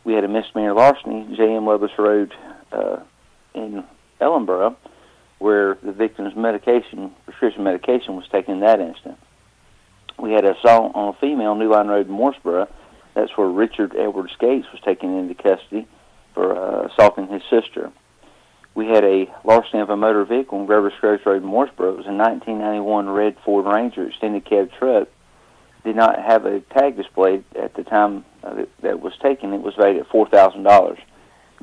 We had a misdemeanor larceny, J.M. Lovelace Road in Ellenboro, where the victim's prescription medication was taken in that instant. We had an assault on a female, New Line Road in Mooresboro. That's where Richard Edwards Gates was taken into custody for assaulting his sister. We had a larceny of a motor vehicle on Grover Scruggs Road in Mooresboro. It was a 1991 red Ford Ranger extended cab truck. Did not have a tag displayed at the time that it was taken. It was valued at $4,000.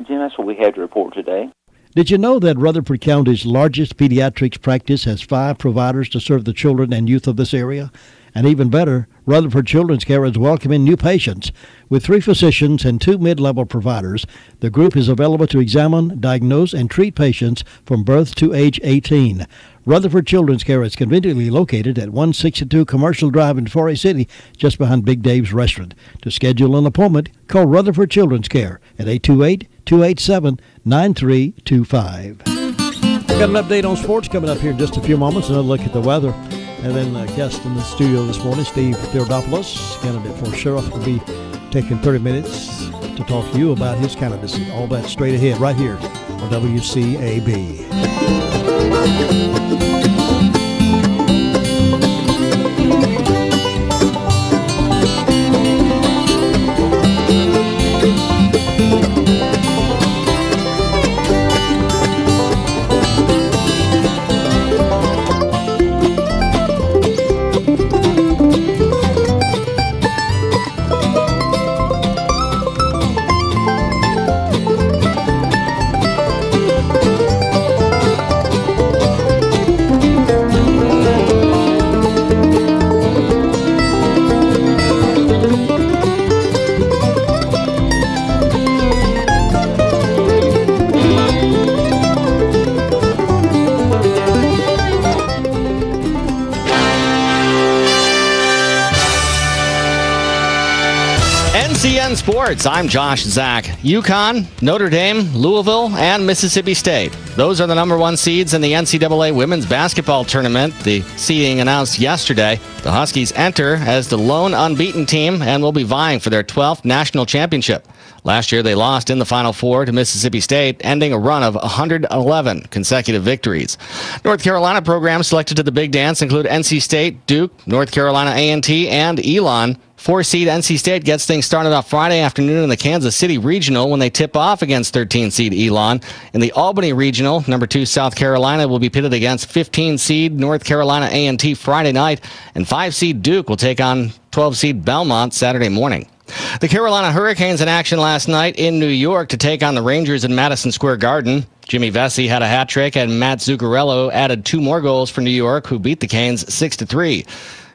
Jim, that's what we had to report today. Did you know that Rutherford County's largest pediatrics practice has 5 providers to serve the children and youth of this area? And even better, Rutherford Children's Care is welcoming new patients. With 3 physicians and 2 mid-level providers, the group is available to examine, diagnose, and treat patients from birth to age 18. Rutherford Children's Care is conveniently located at 162 Commercial Drive in Forest City, just behind Big Dave's Restaurant. To schedule an appointment, call Rutherford Children's Care at 828-287-9325. Got an update on sports coming up here in just a few moments. Another look at the weather. And then guest in the studio this morning, Steve Theodopoulos, candidate for sheriff, will be taking 30 minutes to talk to you about his candidacy. All that straight ahead right here on WCAB. Sports, I'm Josh Zach. UConn, Notre Dame, Louisville, and Mississippi State. Those are the number 1 seeds in the NCAA women's basketball tournament. The seeding announced yesterday. The Huskies enter as the lone unbeaten team and will be vying for their 12th national championship. Last year, they lost in the Final Four to Mississippi State, ending a run of 111 consecutive victories. North Carolina programs selected to the Big Dance include NC State, Duke, North Carolina A&T, and Elon. 4-seed NC State gets things started off Friday afternoon in the Kansas City Regional when they tip off against 13-seed Elon. In the Albany Regional, number 2 South Carolina will be pitted against 15-seed North Carolina A&T Friday night, and 5-seed Duke will take on 12-seed Belmont Saturday morning. The Carolina Hurricanes in action last night in New York to take on the Rangers in Madison Square Garden. Jimmy Vesey had a hat trick, and Matt Zuccarello added 2 more goals for New York, who beat the Canes 6-3.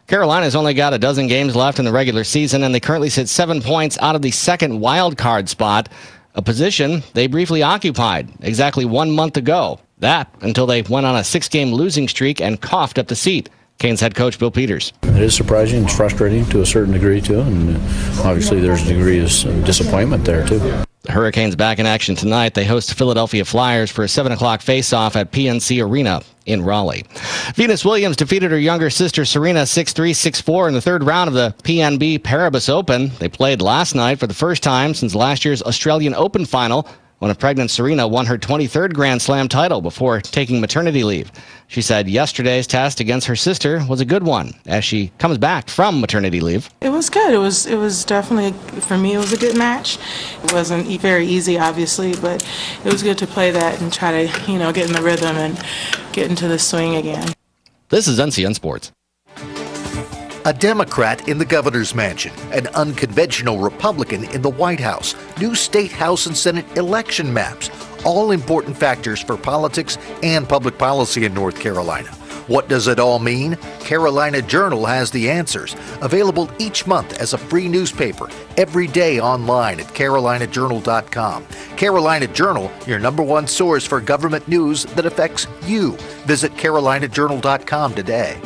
Carolina's only got a dozen games left in the regular season, and they currently sit 7 points out of the second wild card spot, a position they briefly occupied exactly 1 month ago. That until they went on a 6-game losing streak and coughed up the seat. Canes head coach Bill Peters. It is surprising. It's frustrating to a certain degree, too, and obviously there's a degree of disappointment there, too. The Hurricanes back in action tonight. They host the Philadelphia Flyers for a 7 o'clock face-off at PNC Arena in Raleigh. Venus Williams defeated her younger sister Serena 6-3, 6-4 in the 3rd round of the PNB Paribas Open. They played last night for the first time since last year's Australian Open final, when a pregnant Serena won her 23rd Grand Slam title before taking maternity leave. She said yesterday's test against her sister was a good one as she comes back from maternity leave. It was good. It was definitely, for me, it was a good match. It wasn't very easy, obviously, but it was good to play that and try to, get in the rhythm and get into the swing again. This is NCN Sports. A Democrat in the governor's mansion, an unconventional Republican in the White House, new state, House, and Senate election maps, all important factors for politics and public policy in North Carolina. What does it all mean? Carolina Journal has the answers, available each month as a free newspaper, every day online at carolinajournal.com. Carolina Journal, your #1 source for government news that affects you. Visit carolinajournal.com today.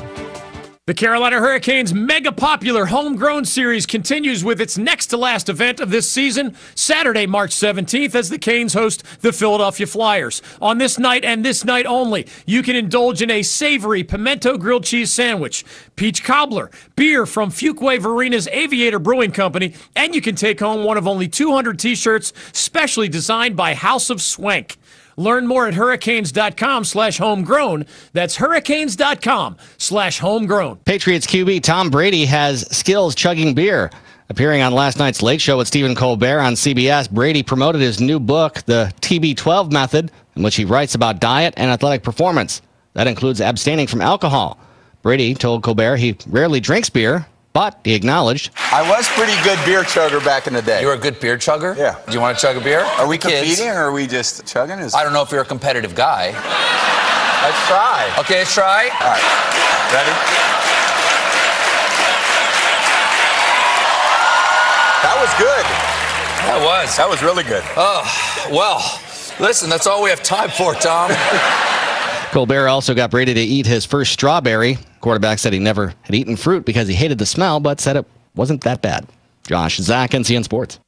The Carolina Hurricanes' mega-popular Homegrown Series continues with its next-to-last event of this season, Saturday, March 17th, as the Canes host the Philadelphia Flyers. On this night and this night only, you can indulge in a savory pimento grilled cheese sandwich, peach cobbler, beer from Fuquay Varina's Aviator Brewing Company, and you can take home one of only 200 T-shirts specially designed by House of Swank. Learn more at hurricanes.com/homegrown. That's hurricanes.com/homegrown. Patriots QB Tom Brady has skills chugging beer. Appearing on last night's Late Show with Stephen Colbert on CBS, Brady promoted his new book, The TB12 Method, in which he writes about diet and athletic performance. That includes abstaining from alcohol. Brady told Colbert he rarely drinks beer, but he acknowledged, I was pretty good beer chugger back in the day. You were a good beer chugger? Yeah. Do you want to chug a beer? Are we competing or are we just chugging? I don't know if you're a competitive guy. Let's try. Okay, let's try. All right. Ready? That was good. That was really good. Oh, well, listen, that's all we have time for, Tom. Colbert also got Brady to eat his first strawberry. Quarterback said he never had eaten fruit because he hated the smell, but said it wasn't that bad. Josh, Zach, NCN Sports.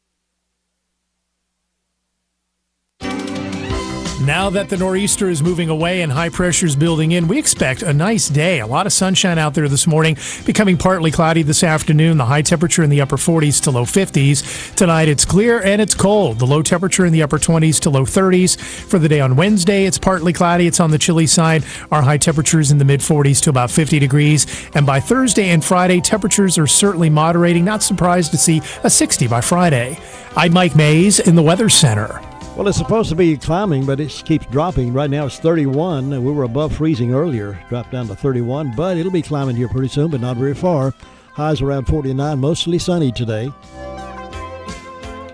Now that the nor'easter is moving away and high pressure is building in, we expect a nice day. A lot of sunshine out there this morning, becoming partly cloudy this afternoon. The high temperature in the upper 40s to low 50s. Tonight it's clear and it's cold. The low temperature in the upper 20s to low 30s. For the day on Wednesday, it's partly cloudy. It's on the chilly side. Our high temperatures in the mid 40s to about 50 degrees. And by Thursday and Friday, temperatures are certainly moderating. Not surprised to see a 60 by Friday. I'm Mike Mays in the Weather Center. Well, it's supposed to be climbing, but it keeps dropping. Right now it's 31. We were above freezing earlier, dropped down to 31, but it'll be climbing here pretty soon, but not very far. Highs around 49, mostly sunny today.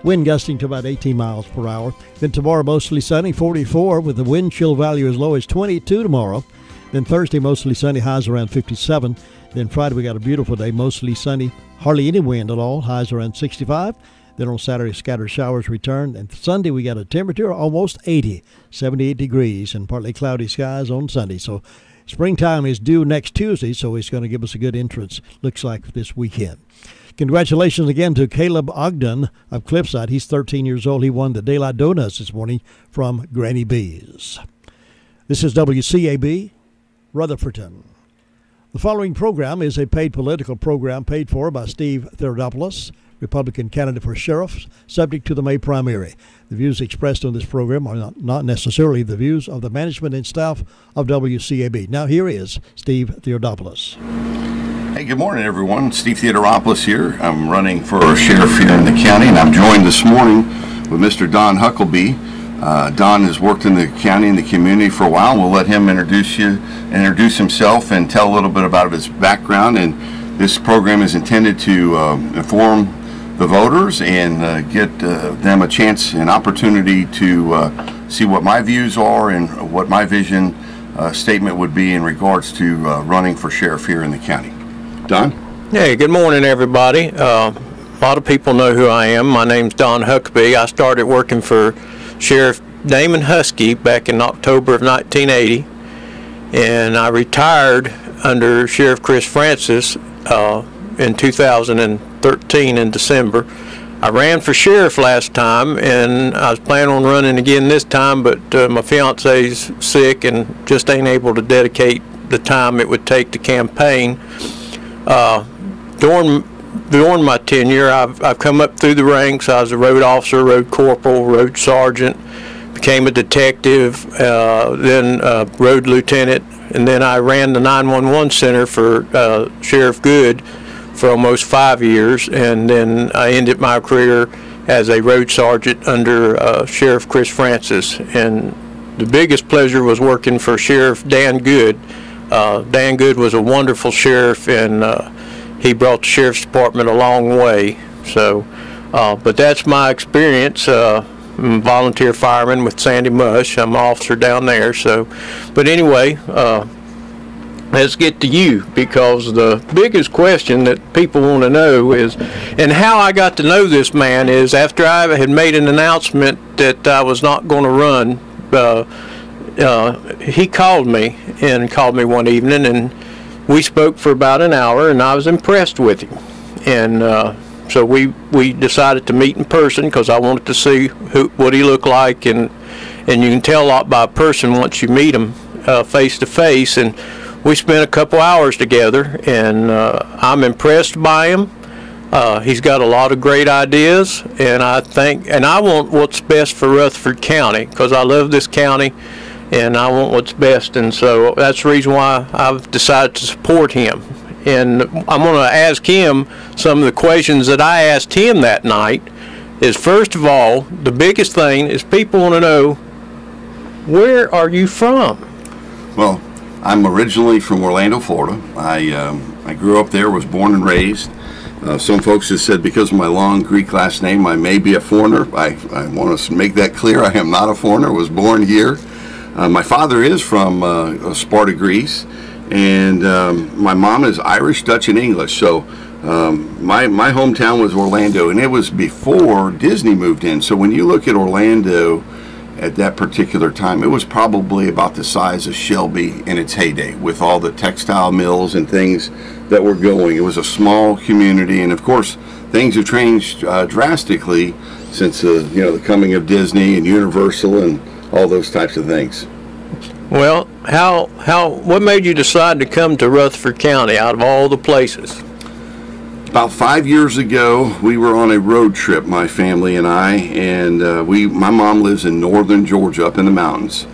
Wind gusting to about 18 miles per hour. Then tomorrow, mostly sunny, 44, with the wind chill value as low as 22 tomorrow. Then Thursday, mostly sunny, highs around 57. Then Friday, we got a beautiful day, mostly sunny, hardly any wind at all, highs around 65. Then on Saturday, scattered showers return. And Sunday, we got a temperature almost 80, 78 degrees, and partly cloudy skies on Sunday. So springtime is due next Tuesday, so it's going to give us a good entrance, looks like, this weekend. Congratulations again to Caleb Ogden of Cliffside. He's 13 years old. He won the Daylight Donuts this morning from Granny B's. This is WCAB, Rutherfordton. The following program is a paid political program paid for by Steve Theodopoulos, Republican candidate for sheriff, subject to the May primary. The views expressed on this program are not necessarily the views of the management and staff of WCAB. Now here is Steve Theodopoulos. Hey, good morning, everyone. Steve Theodopoulos here. I'm running for sheriff here in the county, and I'm joined this morning with Mr. Don Huckleby. Don has worked in the county and the community for a while. We'll let him introduce himself and tell a little bit about his background. And this program is intended to inform the voters and get them a chance and opportunity to see what my views are and what my vision statement would be in regards to running for sheriff here in the county. Don? Hey, good morning, everybody. A lot of people know who I am. My name's Don Huckabee. I started working for Sheriff Damon Husky back in October of 1980, and I retired under Sheriff Chris Francis in 2013 in December. I ran for sheriff last time, and I was planning on running again this time, but my fiance's sick and just ain't able to dedicate the time it would take to campaign. During my tenure, I've come up through the ranks. I was a road officer, road corporal, road sergeant, became a detective, then road lieutenant, and then I ran the 911 center for Sheriff Good for almost 5 years, and then I ended my career as a road sergeant under Sheriff Chris Francis. And the biggest pleasure was working for Sheriff Dan Good. Dan Good was a wonderful sheriff, and he brought the sheriff's department a long way. So, but that's my experience. I'm a volunteer fireman with Sandy Mush. I'm an officer down there. So, but anyway, let's get to you, because the biggest question that people want to know is, and how I got to know this man is after I had made an announcement that I was not going to run. He called me one evening and we spoke for about an hour, and I was impressed with him. And so we decided to meet in person because I wanted to see what he looked like, and you can tell a lot by a person once you meet him face to face. And we spent a couple hours together, and I'm impressed by him. He's got a lot of great ideas, and I want what's best for Rutherford County because I love this county, and I want what's best. And so that's the reason why I've decided to support him. And I'm going to ask him some of the questions that I asked him that night. Is first of all, the biggest thing is people want to know, where are you from? Well, I'm originally from Orlando, Florida. I grew up there, was born and raised. Some folks have said because of my long Greek last name, I may be a foreigner. I want to make that clear. I am not a foreigner. I was born here. My father is from Sparta, Greece, and my mom is Irish, Dutch, and English. So my hometown was Orlando, and it was before Disney moved in. So when you look at Orlando at that particular time, it was probably about the size of Shelby in its heyday, with all the textile mills and things that were going. It was a small community, and of course things have changed drastically since the coming of Disney and Universal and all those types of things. Well, what made you decide to come to Rutherford County out of all the places? About 5 years ago, we were on a road trip, my family and I, and my mom lives in northern Georgia up in the mountains,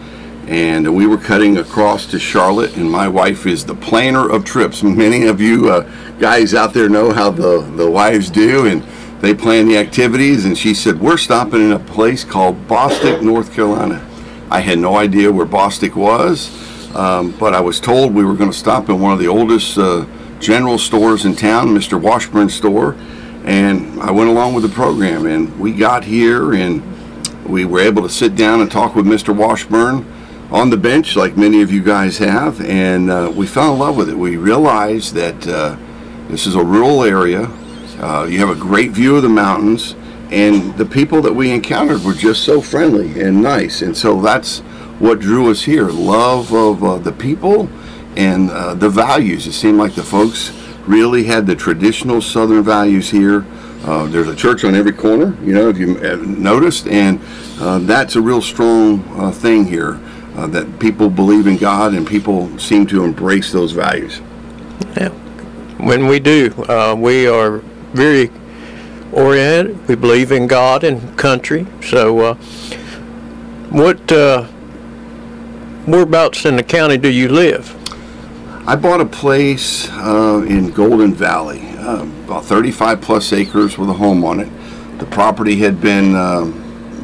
and we were cutting across to Charlotte, and my wife is the planner of trips. Many of you guys out there know how the wives do, and they plan the activities, and she said, we're stopping in a place called Bostic, North Carolina. I had no idea where Bostic was, but I was told we were going to stop in one of the oldest general stores in town, Mr. Washburn's store, and I went along with the program, and we got here, and we were able to sit down and talk with Mr. Washburn on the bench like many of you guys have, and we fell in love with it. We realized that this is a rural area. You have a great view of the mountains, and the people that we encountered were just so friendly and nice, and so that's what drew us here. Love of the people and the values. It seemed like the folks really had the traditional Southern values here. There's a church on every corner, if you noticed, and that's a real strong thing here, that people believe in God and people seem to embrace those values. Yeah. When we do, we are very oriented. We believe in God and country. So whereabouts in the county do you live? I bought a place in Golden Valley, about 35 plus acres with a home on it. The property had been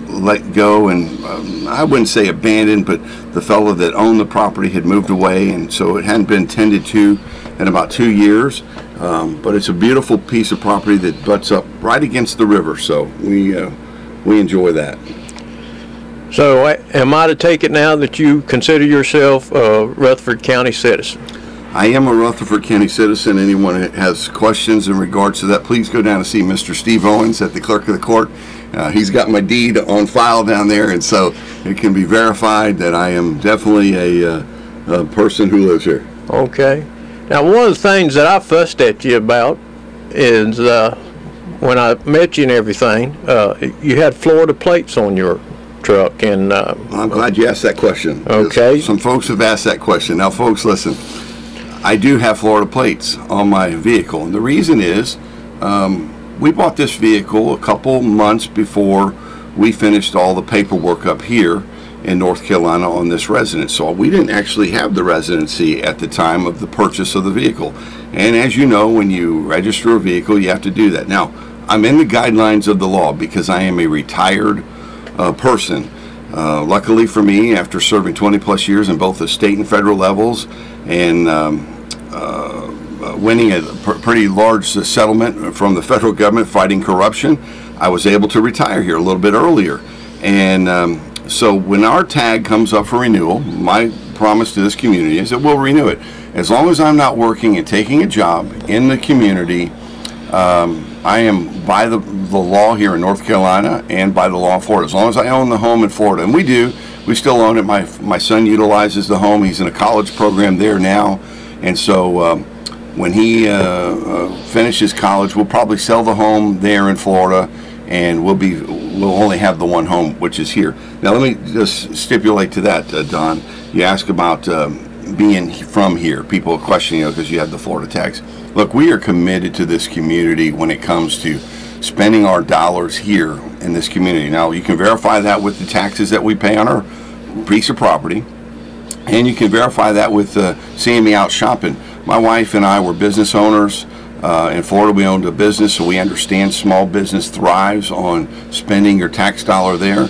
let go, and I wouldn't say abandoned, but the fellow that owned the property had moved away, and so it hadn't been tended to in about 2 years. But it's a beautiful piece of property that butts up right against the river, so we enjoy that. So am I to take it now that you consider yourself a Rutherford County citizen? I am a Rutherford County citizen. Anyone that has questions in regards to that, please go down and see Mr. Steve Owens at the clerk of the court. He's got my deed on file down there, and so it can be verified that I am definitely a person who lives here. Okay. Now, one of the things that I fussed at you about is when I met you and everything, you had Florida plates on your truck. And I'm glad you asked that question. Okay. Some folks have asked that question. Now, folks, listen. I do have Florida plates on my vehicle, and the reason is we bought this vehicle a couple months before we finished all the paperwork up here in North Carolina on this residence. So we didn't actually have the residency at the time of the purchase of the vehicle. And as you know, when you register a vehicle, you have to do that. Now, I'm in the guidelines of the law because I am a retired person. Luckily for me, after serving 20 plus years in both the state and federal levels, and winning a pretty large settlement from the federal government fighting corruption, I was able to retire here a little bit earlier. And so when our tag comes up for renewal, my promise to this community is that we'll renew it. As long as I'm not working and taking a job in the community, I am by the law here in North Carolina and by the law in Florida. As long as I own the home in Florida, and we do, we still own it. My son utilizes the home. He's in a college program there now, And so when he finishes college, we'll probably sell the home there in Florida, and we'll only have the one home, which is here. Now, let me just stipulate to that, Don. You ask about being from here. People question, because you have the Florida tax. Look, we are committed to this community when it comes to spending our dollars here in this community. Now, you can verify that with the taxes that we pay on our piece of property, and you can verify that with seeing me out shopping. My wife and I were business owners. In Florida, we owned a business, so we understand small business thrives on spending your tax dollar there.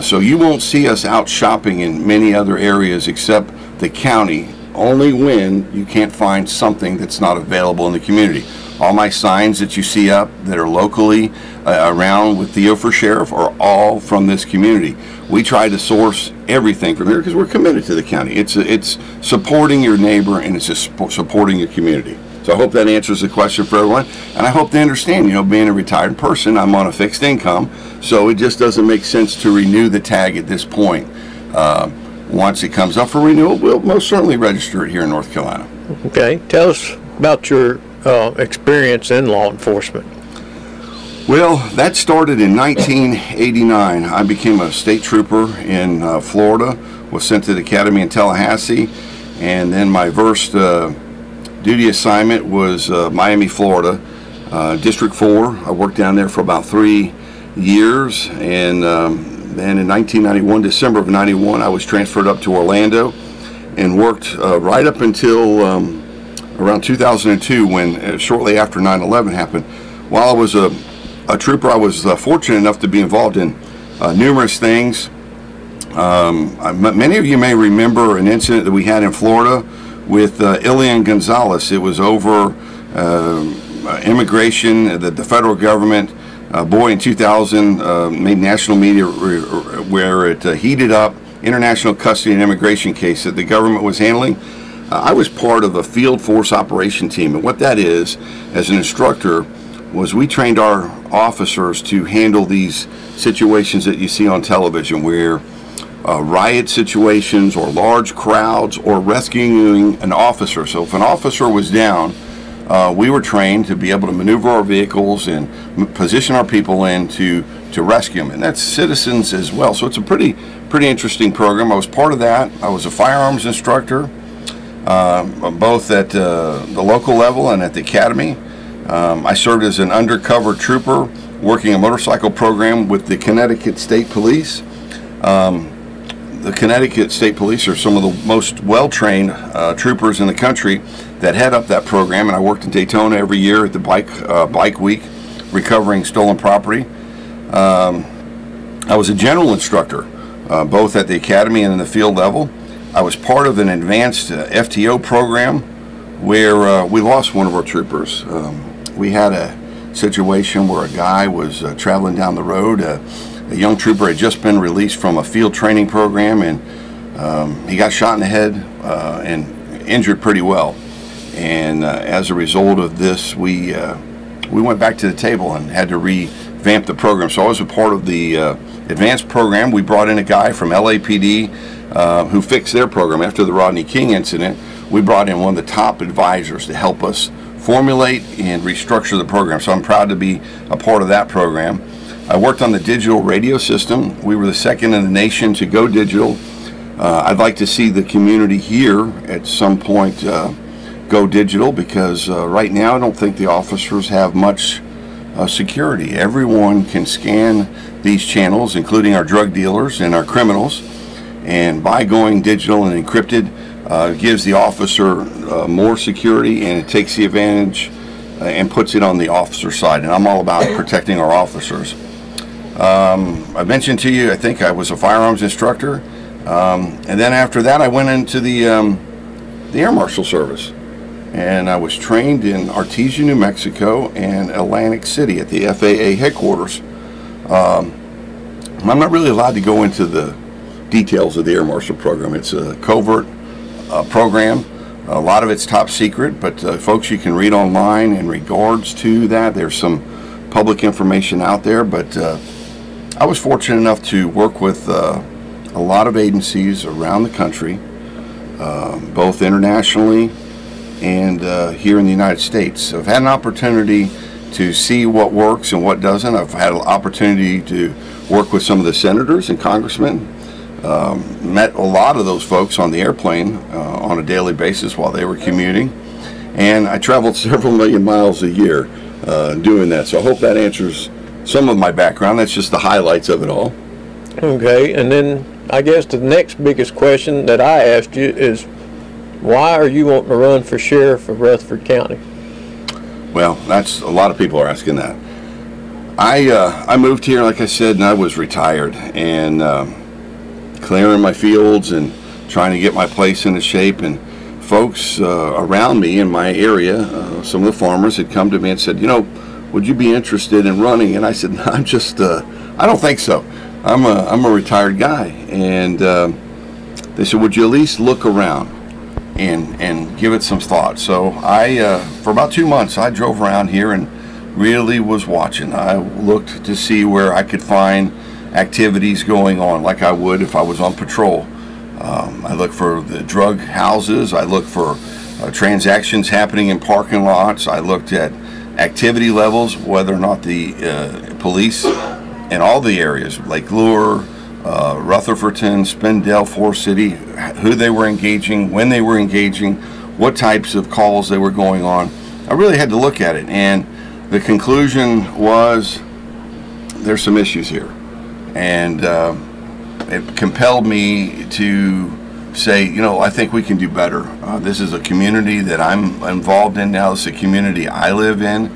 So you won't see us out shopping in many other areas except the county, only when you can't find something that's not available in the community. All my signs that you see up that are locally around with Theo for Sheriff are all from this community. We try to source everything from here because we're committed to the county. It's supporting your neighbor, and it's just supporting your community. So I hope that answers the question for everyone. And I hope they understand, being a retired person, I'm on a fixed income, so it just doesn't make sense to renew the tag at this point. Once it comes up for renewal, we'll most certainly register it here in North Carolina. Okay. Tell us about your experience in law enforcement. Well, that started in 1989. I became a state trooper in Florida, was sent to the academy in Tallahassee, and then my first duty assignment was Miami, Florida, District 4. I worked down there for about 3 years, and then in 1991, December of 91, I was transferred up to Orlando and worked right up until around 2002, when shortly after 9/11 happened. While I was a trooper, I was fortunate enough to be involved in numerous things. Many of you may remember an incident that we had in Florida with Ilian Gonzalez. It was over immigration that the federal government, in 2000, made national media where it heated up international custody and immigration case that the government was handling. I was part of a field force operation team, and what that is, as an instructor, was we trained our officers to handle these situations that you see on television, where riot situations or large crowds or rescuing an officer. So if an officer was down, we were trained to be able to maneuver our vehicles and position our people in to rescue them, and that's citizens as well. So it's a pretty interesting program. I was part of that. I was a firearms instructor, both at the local level and at the academy. I served as an undercover trooper working a motorcycle program with the Connecticut State Police. The Connecticut State Police are some of the most well-trained troopers in the country that head up that program, and I worked in Daytona every year at the bike week, recovering stolen property. I was a general instructor, both at the academy and in the field level. I was part of an advanced FTO program where we lost one of our troopers. We had a situation where a guy was traveling down the road. A young trooper had just been released from a field training program, and he got shot in the head and injured pretty well. And as a result of this, we went back to the table and had to revamp the program. So I was a part of the advanced program. We brought in a guy from LAPD who fixed their program after the Rodney King incident. We brought in one of the top advisors to help us formulate and restructure the program. So I'm proud to be a part of that program. I worked on the digital radio system. We were the second in the nation to go digital. I'd like to see the community here at some point go digital, because right now I don't think the officers have much security. Everyone can scan these channels, including our drug dealers and our criminals, and by going digital and encrypted, gives the officer more security, and it takes the advantage and puts it on the officer side. And I'm all about protecting our officers. I mentioned to you, I think I was a firearms instructor, and then after that I went into the Air Marshal Service, and I was trained in Artesia, New Mexico, and Atlantic City at the FAA headquarters. I'm not really allowed to go into the details of the Air Marshal program. It's a covert program. A lot of it's top secret, but folks, you can read online in regards to that. There's some public information out there, but I was fortunate enough to work with a lot of agencies around the country, both internationally and here in the United States. So I've had an opportunity to see what works and what doesn't. I've had an opportunity to work with some of the senators and congressmen. Met a lot of those folks on the airplane on a daily basis while they were commuting. And I traveled several million miles a year doing that. So I hope that answers some of my background. That's just the highlights of it all. Okay, and then I guess the next biggest question that I asked you is, why are you wanting to run for sheriff of Rutherford County? Well, that's a lot of people are asking that. I moved here, like I said, and I was retired and clearing my fields and trying to get my place into shape. And folks around me in my area, some of the farmers had come to me and said, you know, would you be interested in running? And I said, no, I'm just, I don't think so. I'm a retired guy. And they said, would you at least look around and give it some thought? So for about 2 months, I drove around here and really was watching. I looked to see where I could find activities going on like I would if I was on patrol. I looked for the drug houses. I looked for transactions happening in parking lots. I looked at activity levels, whether or not the police in all the areas, Lake Lure, Rutherfordton, Spindale, Forest City, who they were engaging, when they were engaging, what types of calls they were going on. I really had to look at it, and the conclusion was there's some issues here. And it compelled me to say, you know, I think we can do better. This is a community that I'm involved in now. It's a community I live in,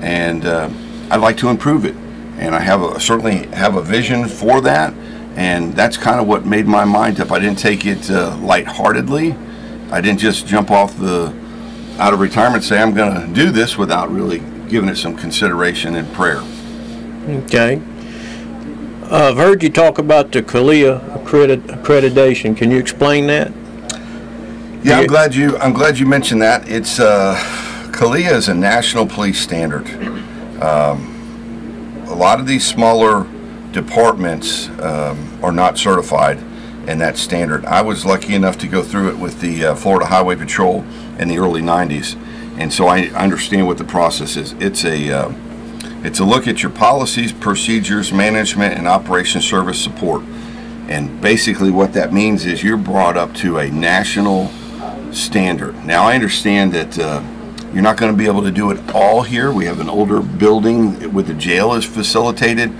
and I'd like to improve it. And I certainly have a vision for that, and that's kind of what made my mind up. I didn't take it lightheartedly. I didn't just jump out of retirement and say I'm going to do this without really giving it some consideration and prayer. Okay. I've heard you talk about the CALEA accreditation. Can you explain that? Yeah, I'm glad you mentioned that. It's CALEA is a national police standard. A lot of these smaller departments are not certified in that standard. I was lucky enough to go through it with the Florida Highway Patrol in the early 90s, and so I understand what the process is. It's a look at your policies, procedures, management, and operation service support. And basically what that means is you're brought up to a national standard. Now I understand that you're not going to be able to do it all here. We have an older building with the jail is facilitated,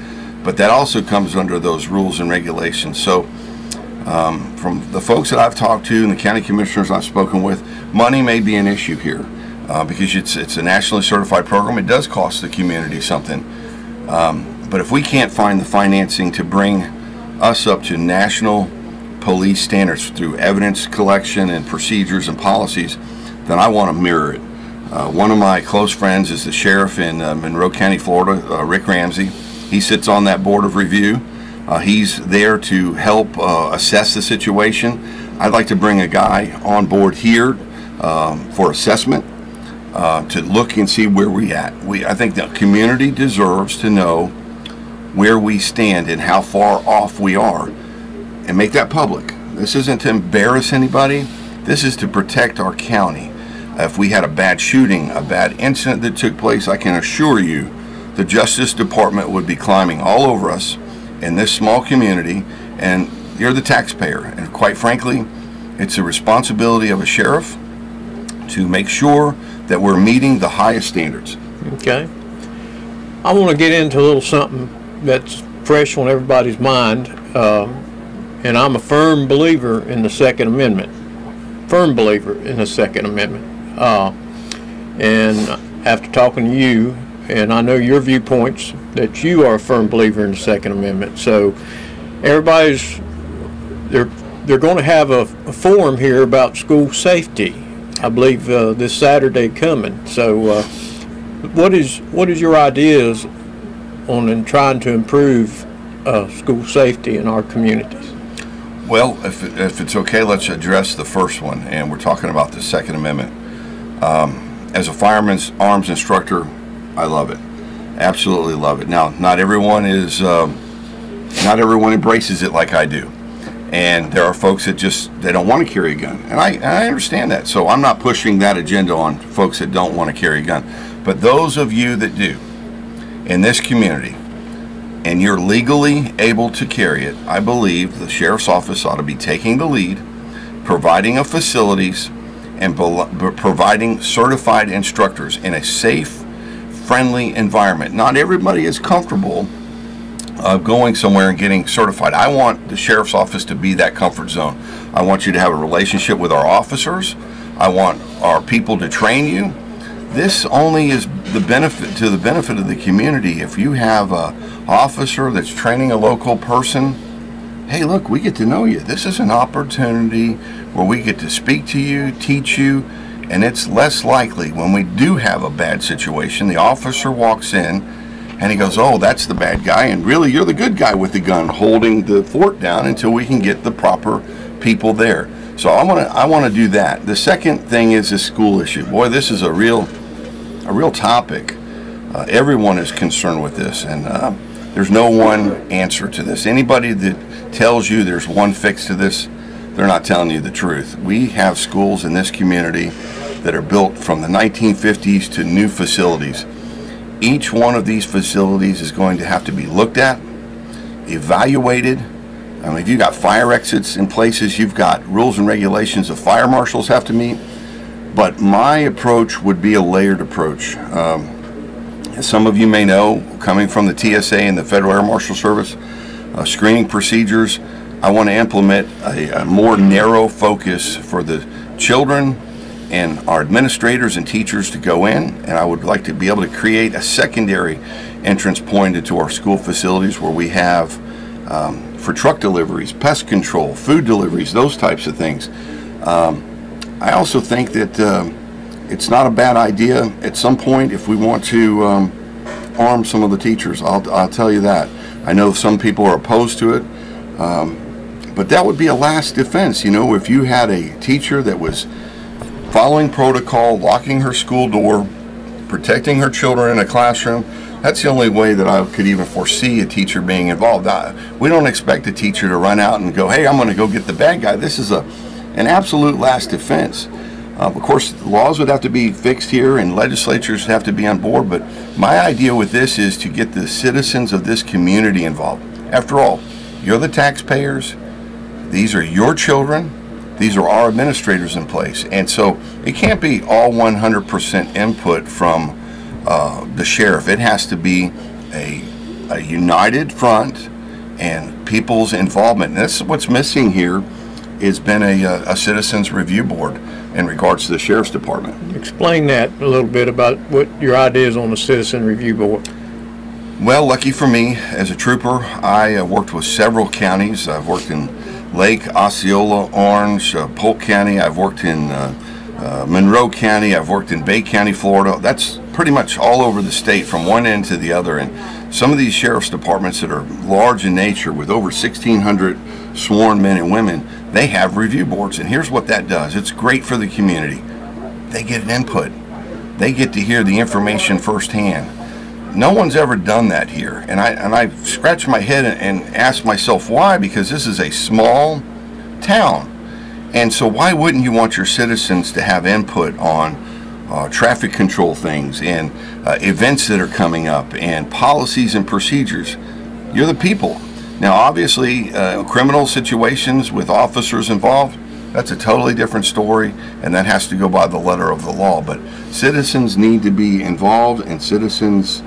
but that also comes under those rules and regulations. So from the folks that I've talked to and the county commissioners I've spoken with, money may be an issue here. Because it's a nationally certified program. It does cost the community something. But if we can't find the financing to bring us up to national police standards through evidence collection and procedures and policies, then I want to mirror it. One of my close friends is the sheriff in Monroe County, Florida, Rick Ramsey. He sits on that board of review. He's there to help assess the situation. I'd like to bring a guy on board here for assessment. To look and see where we're at. I think the community deserves to know where we stand and how far off we are, and make that public. This isn't to embarrass anybody. This is to protect our county. If we had a bad shooting, a bad incident that took place, I can assure you the Justice Department would be climbing all over us in this small community, and you're the taxpayer. And quite frankly, it's a responsibility of a sheriff to make sure that we're meeting the highest standards. Okay. I want to get into a little something that's fresh on everybody's mind, and I'm a firm believer in the Second Amendment. Firm believer in the Second Amendment. And after talking to you, and I know your viewpoints, that you are a firm believer in the Second Amendment. So everybody's, they're going to have a forum here about school safety, I believe, this Saturday coming. So what is your ideas on trying to improve school safety in our communities? Well, if it's okay, let's address the first one, and we're talking about the Second Amendment. As a fireman's arms instructor, I love it. Absolutely love it. Now, not everyone embraces it like I do. And there are folks that they don't want to carry a gun. And I understand that. So I'm not pushing that agenda on folks that don't want to carry a gun. But those of you that do in this community, and you're legally able to carry it, I believe the sheriff's office ought to be taking the lead, providing of facilities, and providing certified instructors in a safe, friendly environment. Not everybody is comfortable going somewhere and getting certified. I want the sheriff's office to be that comfort zone. I want you to have a relationship with our officers. I want our people to train you. This only is the benefit of the community. If you have an officer that's training a local person, hey, look, we get to know you. This is an opportunity where we get to speak to you, teach you, and it's less likely when we do have a bad situation, the officer walks in and he goes, oh, that's the bad guy, and really you're the good guy with the gun holding the fort down until we can get the proper people there. So I want to do that. The second thing is the school issue. Boy, this is a real topic. Everyone is concerned with this, and there's no one answer to this. Anybody that tells you there's one fix to this, they're not telling you the truth. We have schools in this community that are built from the 1950s to new facilities. Each one of these facilities is going to have to be looked at, evaluated. I mean, if you've got fire exits in places, you've got rules and regulations the fire marshals have to meet. But my approach would be a layered approach. As some of you may know, coming from the TSA and the Federal Air Marshal Service, screening procedures, I want to implement a more narrow focus for the children and our administrators and teachers to go in, and I would like to be able to create a secondary entrance point into our school facilities where we have for truck deliveries, pest control, food deliveries, those types of things. I also think that it's not a bad idea at some point if we want to arm some of the teachers. I'll tell you that. I know some people are opposed to it, but that would be a last defense. You know, if you had a teacher that was following protocol, locking her school door, protecting her children in a classroom, that's the only way that I could even foresee a teacher being involved. We don't expect a teacher to run out and go, hey, I'm going to go get the bad guy. This is an absolute last defense. Of course, laws would have to be fixed here and legislatures have to be on board, but my idea with this is to get the citizens of this community involved. After all, you're the taxpayers. These are your children. These are our administrators in place. And so it can't be all 100% input from the sheriff. It has to be a united front and people's involvement. And that's what's missing here. Has been a citizens review board in regards to the sheriff's department. Explain that a little bit about what your ideas on the citizen review board. Well, lucky for me, as a trooper, I worked with several counties. I've worked in Lake, Osceola, Orange, Polk County. I've worked in Monroe County. I've worked in Bay County, Florida. That's pretty much all over the state from one end to the other. And some of these sheriff's departments that are large in nature with over 1,600 sworn men and women, they have review boards. And here's what that does. It's great for the community. They get an input. They get to hear the information firsthand. No one's ever done that here, and I scratched my head and asked myself why, because this is a small town, and so why wouldn't you want your citizens to have input on traffic control things and events that are coming up and policies and procedures? You're the people. Now obviously criminal situations with officers involved, that's a totally different story, and that has to go by the letter of the law, but citizens need to be involved, and citizens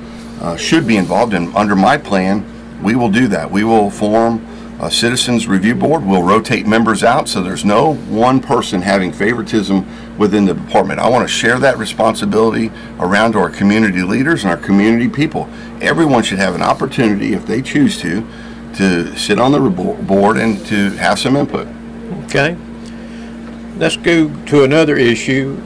should be involved, and under my plan, we will do that. We will form a citizens review board. We'll rotate members out so there's no one person having favoritism within the department. I want to share that responsibility around to our community leaders and our community people. Everyone should have an opportunity, if they choose to sit on the board and to have some input. Okay. Let's go to another issue.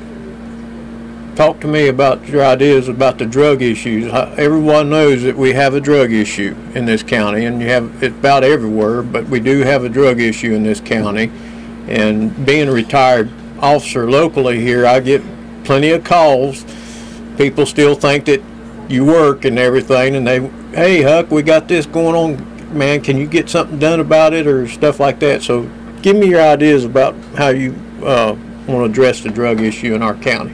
Talk to me about your ideas about the drug issues. Everyone knows that we have a drug issue in this county, and you have it about everywhere, but we do have a drug issue in this county. And being a retired officer locally here, I get plenty of calls. People still think that you work and everything, and they, hey, Huck, we got this going on. man, can you get something done about it or stuff like that? So give me your ideas about how you want to address the drug issue in our county.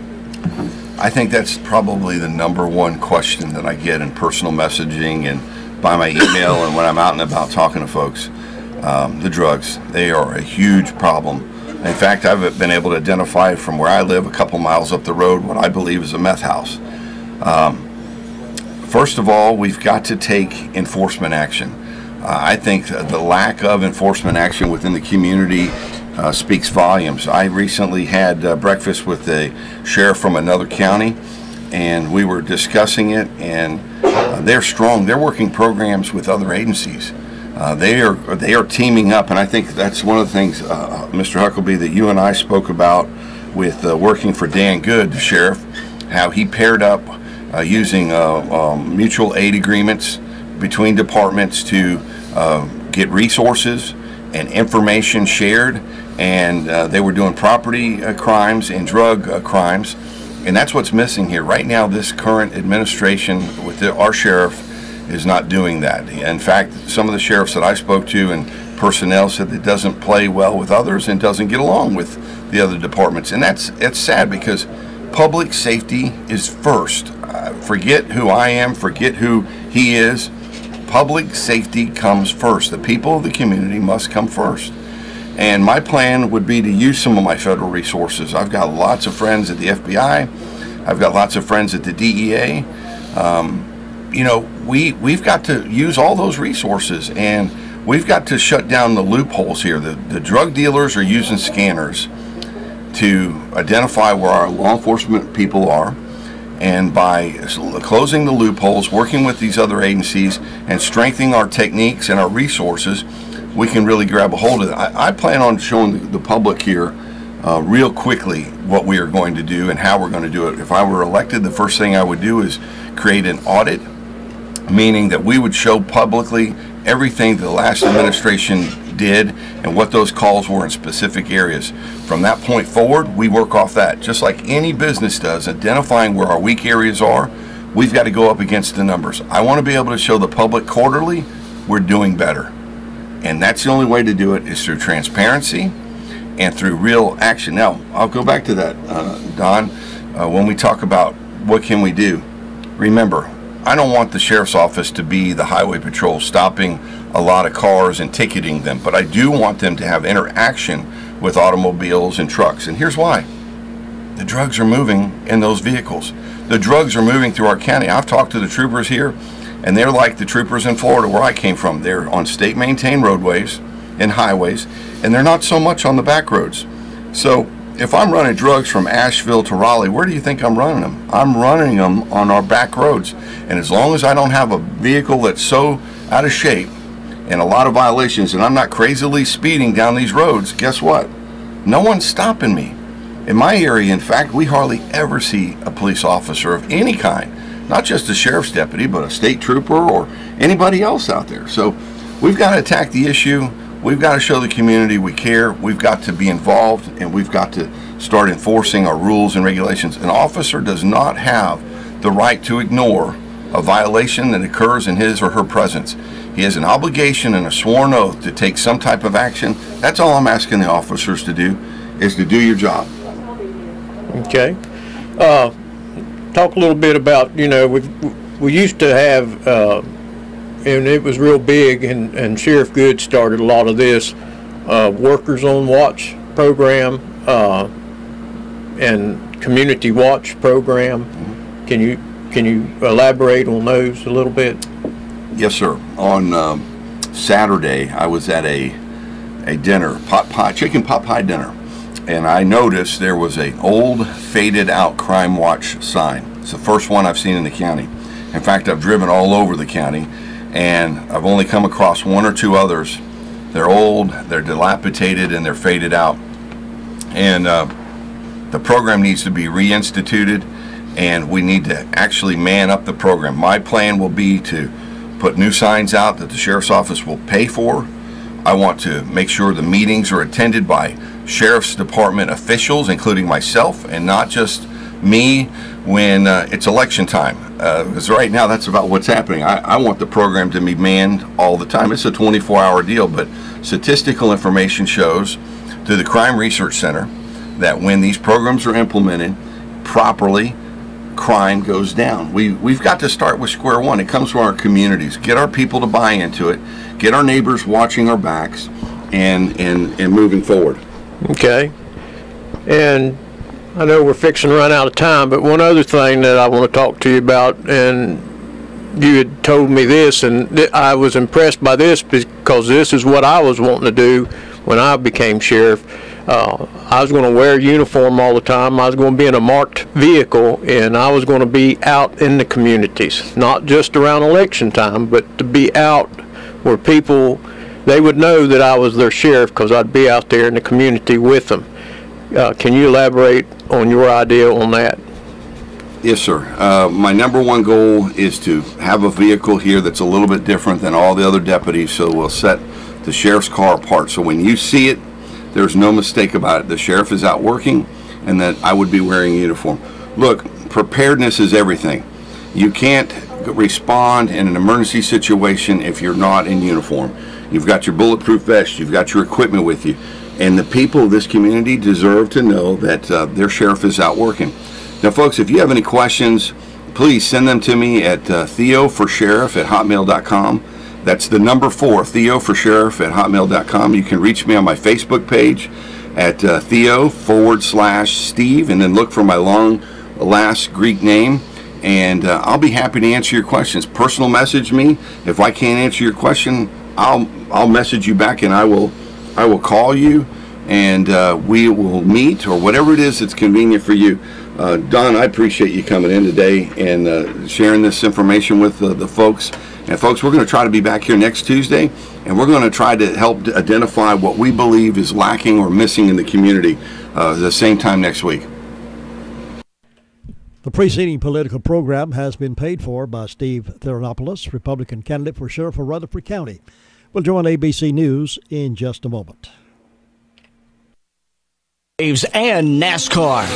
I think that's probably the number one question that I get in personal messaging and by my email and when I'm out and about talking to folks. The drugs, they are a huge problem. In fact, I've been able to identify from where I live a couple miles up the road what I believe is a meth house. First of all, we've got to take enforcement action. I think the lack of enforcement action within the community speaks volumes. I recently had breakfast with a sheriff from another county, and we were discussing it, and they're strong. They're working programs with other agencies. They are teaming up, and I think that's one of the things, Mr. Huckabee, that you and I spoke about with working for Dan Good, the sheriff, how he paired up using mutual aid agreements between departments to get resources and information shared, and they were doing property crimes and drug crimes, and that's what's missing here. Right now, this current administration with our sheriff is not doing that. In fact, some of the sheriffs that I spoke to and personnel said it doesn't play well with others and doesn't get along with the other departments, and it's sad because public safety is first. Forget who I am, forget who he is. Public safety comes first. The people of the community must come first. And my plan would be to use some of my federal resources. I've got lots of friends at the FBI. I've got lots of friends at the DEA. You know, we've got to use all those resources, and we've got to shut down the loopholes here. The drug dealers are using scanners to identify where our law enforcement people are, and by closing the loopholes, working with these other agencies, and strengthening our techniques and our resources, we can really grab a hold of it. I plan on showing the public here real quickly what we are going to do and how we're going to do it. If I were elected, the first thing I would do is create an audit, meaning that we would show publicly everything the last administration did and what those calls were in specific areas. From that point forward, we work off that, just like any business does, identifying where our weak areas are. We've got to go up against the numbers. I want to be able to show the public quarterly we're doing better, and that's the only way to do it is through transparency and through real action. Now, I'll go back to that, Don, when we talk about what can we do. Remember, I don't want the sheriff's office to be the highway patrol stopping a lot of cars and ticketing them, but I do want them to have interaction with automobiles and trucks. And here's why. The drugs are moving in those vehicles. The drugs are moving through our county. I've talked to the troopers here, and they're like the troopers in Florida where I came from. They're on state-maintained roadways and highways, and they're not so much on the back roads. So if I'm running drugs from Asheville to Raleigh, where do you think I'm running them? I'm running them on our back roads. And as long as I don't have a vehicle that's so out of shape and a lot of violations, and I'm not crazily speeding down these roads, guess what? No one's stopping me. In my area, in fact, we hardly ever see a police officer of any kind, not just a sheriff's deputy, but a state trooper or anybody else out there. So we've got to attack the issue. We've got to show the community we care. We've got to be involved, and we've got to start enforcing our rules and regulations. An officer does not have the right to ignore a violation that occurs in his or her presence. He has an obligation and a sworn oath to take some type of action. That's all I'm asking the officers to do, is to do your job. Okay. Talk a little bit about, you know, we used to have, and it was real big, and Sheriff Good started a lot of this, Workers on Watch program and Community Watch program. Can you elaborate on those a little bit? Yes, sir. On Saturday, I was at a dinner, chicken pot pie dinner, and I noticed there was an old, faded-out Crime Watch sign. It's the first one I've seen in the county. In fact, I've driven all over the county, and I've only come across one or two others. They're old, they're dilapidated, and they're faded out. And the program needs to be reinstituted, and we need to actually man up the program. My plan will be to put new signs out that the sheriff's office will pay for. I want to make sure the meetings are attended by sheriff's department officials, including myself, and not just me when it's election time. Because right now that's about what's happening. I want the program to be manned all the time. It's a 24-hour deal, but statistical information shows through the Crime Research Center that when these programs are implemented properly, crime goes down. We've got to start with square one. It comes from our communities. Get our people to buy into it. Get our neighbors watching our backs and moving forward. Okay. And I know we're fixing to run out of time, but one other thing that I want to talk to you about, and you had told me this, and I was impressed by this because this is what I was wanting to do when I became sheriff. I was going to wear a uniform all the time. I was going to be in a marked vehicle, and I was going to be out in the communities, not just around election time, but to be out where people, they would know that I was their sheriff because I'd be out there in the community with them. Can you elaborate on your idea on that? Yes, sir. My number one goal is to have a vehicle here that's a little bit different than all the other deputies, so we'll set the sheriff's car apart. So when you see it, there's no mistake about it. The sheriff is out working, and that I would be wearing a uniform. Look, preparedness is everything. You can't respond in an emergency situation if you're not in uniform. You've got your bulletproof vest, you've got your equipment with you, and the people of this community deserve to know that their sheriff is out working. Now, folks, if you have any questions, please send them to me at theoforsheriff@hotmail.com. That's the number 4, theoforsheriff@hotmail.com. You can reach me on my Facebook page at Theo/Steve, and then look for my long last Greek name, and I'll be happy to answer your questions. Personal message me. If I can't answer your question, I'll message you back, and I will call you, and we will meet, or whatever it is that's convenient for you. Don, I appreciate you coming in today and sharing this information with the folks. And folks, we're going to try to be back here next Tuesday, and we're going to try to help identify what we believe is lacking or missing in the community the same time next week. The preceding political program has been paid for by Steve Theronopoulos, Republican candidate for sheriff of Rutherford County. We'll join ABC News in just a moment. And NASCAR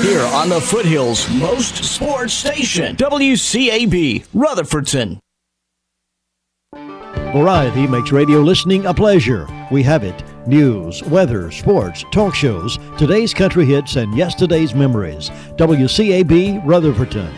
here on the Foothills Most Sports Station, WCAB, Rutherfordton. Variety makes radio listening a pleasure. We have it. News, weather, sports, talk shows, today's country hits, and yesterday's memories. WCAB, Rutherfordton.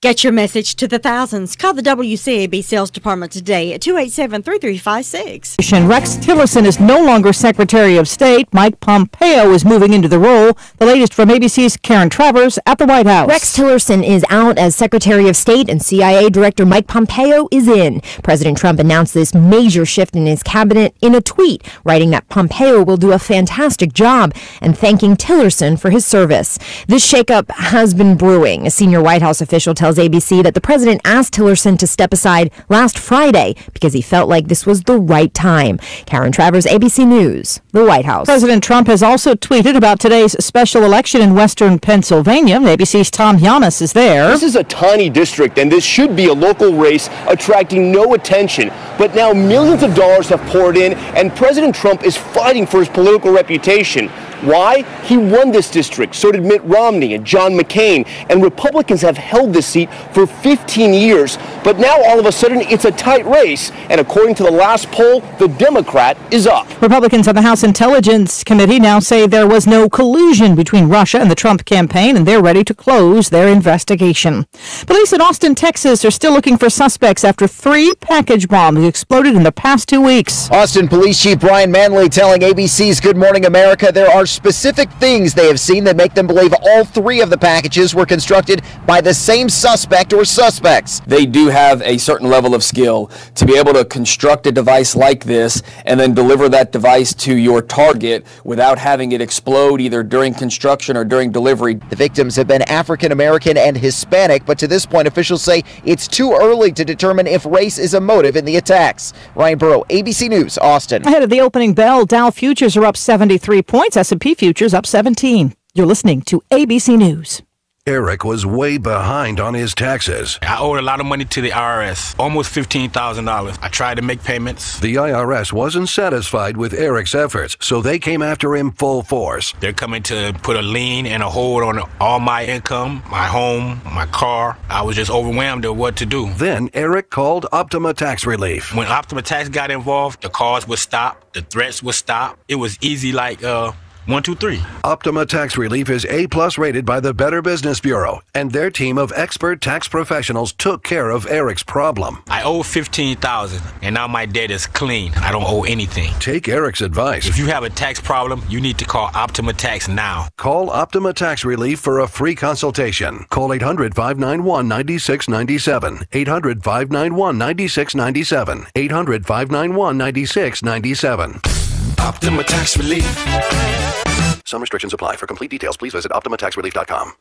Get your message to the thousands. Call the WCAB sales department today at 287-3356. Rex Tillerson is no longer Secretary of State. Mike Pompeo is moving into the role. The latest from ABC's Karen Travers at the White House. Rex Tillerson is out as Secretary of State, and CIA Director Mike Pompeo is in. President Trump announced this major shift in his cabinet in a tweet, writing that Pompeo will do a fantastic job and thanking Tillerson for his service. This shakeup has been brewing. A senior White House official tells ABC that the president asked Tillerson to step aside last Friday because he felt like this was the right time. Karen Travers, ABC News, the White House. President Trump has also tweeted about today's special election in western Pennsylvania. ABC's Tom Giannis is there. This is a tiny district, and this should be a local race attracting no attention. But now millions of dollars have poured in, and President Trump is fighting for his political reputation. Why? He won this district. So did Mitt Romney and John McCain. And Republicans have held this seat for 15 years. But now all of a sudden it's a tight race. And according to the last poll, the Democrat is up. Republicans on the House Intelligence Committee now say there was no collusion between Russia and the Trump campaign, and they're ready to close their investigation. Police in Austin, Texas are still looking for suspects after 3 package bombs exploded in the past 2 weeks. Austin Police Chief Brian Manley telling ABC's Good Morning America there are specific things they have seen that make them believe all 3 of the packages were constructed by the same suspect or suspects. They do have a certain level of skill to be able to construct a device like this and then deliver that device to your target without having it explode either during construction or during delivery. The victims have been African American and Hispanic, but to this point officials say it's too early to determine if race is a motive in the attacks. Ryan Burrow, ABC News, Austin. Ahead of the opening bell, Dow futures are up 73 points, S&P futures up 17. You're listening to ABC News. Eric was way behind on his taxes. I owed a lot of money to the IRS, almost $15,000. I tried to make payments. The IRS wasn't satisfied with Eric's efforts, so they came after him full force. They're coming to put a lien and a hold on all my income, my home, my car. I was just overwhelmed at what to do. Then Eric called Optima Tax Relief. When Optima Tax got involved, the calls would stop, the threats would stop. It was easy like 1, 2, 3. Optima Tax Relief is A+ rated by the Better Business Bureau, and their team of expert tax professionals took care of Eric's problem. I owe $15,000, and now my debt is clean. I don't owe anything. Take Eric's advice. If you have a tax problem, you need to call Optima Tax now. Call Optima Tax Relief for a free consultation. Call 800-591-9697. 800-591-9697. 800-591-9697. Optima Tax Relief. Some restrictions apply. For complete details, please visit OptimaTaxRelief.com.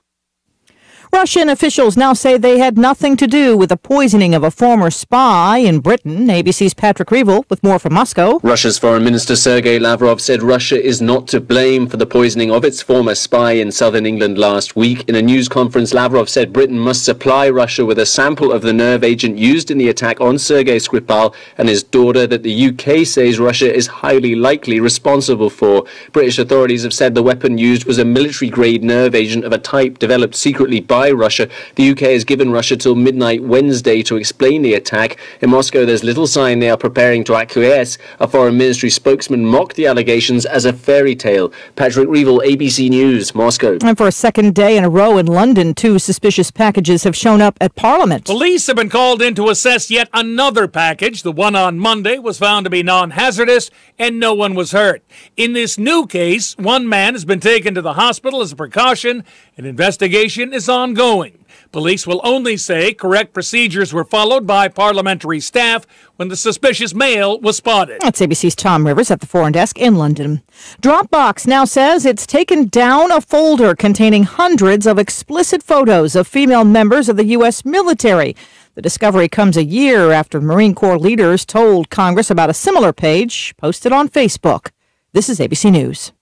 Russian officials now say they had nothing to do with the poisoning of a former spy in Britain. ABC's Patrick Reevell with more from Moscow. Russia's Foreign Minister Sergei Lavrov said Russia is not to blame for the poisoning of its former spy in southern England last week. In a news conference, Lavrov said Britain must supply Russia with a sample of the nerve agent used in the attack on Sergei Skripal and his daughter that the UK says Russia is highly likely responsible for. British authorities have said the weapon used was a military-grade nerve agent of a type developed secretly by Russia. The UK has given Russia till midnight Wednesday to explain the attack. In Moscow, there's little sign they are preparing to acquiesce. A foreign ministry spokesman mocked the allegations as a fairy tale. Patrick Reevell, ABC News, Moscow. And for a second day in a row in London, 2 suspicious packages have shown up at Parliament. Police have been called in to assess yet another package. The one on Monday was found to be non-hazardous and no one was hurt. In this new case, one man has been taken to the hospital as a precaution. An investigation is ongoing. Police will only say correct procedures were followed by parliamentary staff when the suspicious male was spotted. That's ABC's Tom Rivers at the Foreign Desk in London. Dropbox now says it's taken down a folder containing hundreds of explicit photos of female members of the U.S. military. The discovery comes a year after Marine Corps leaders told Congress about a similar page posted on Facebook. This is ABC News.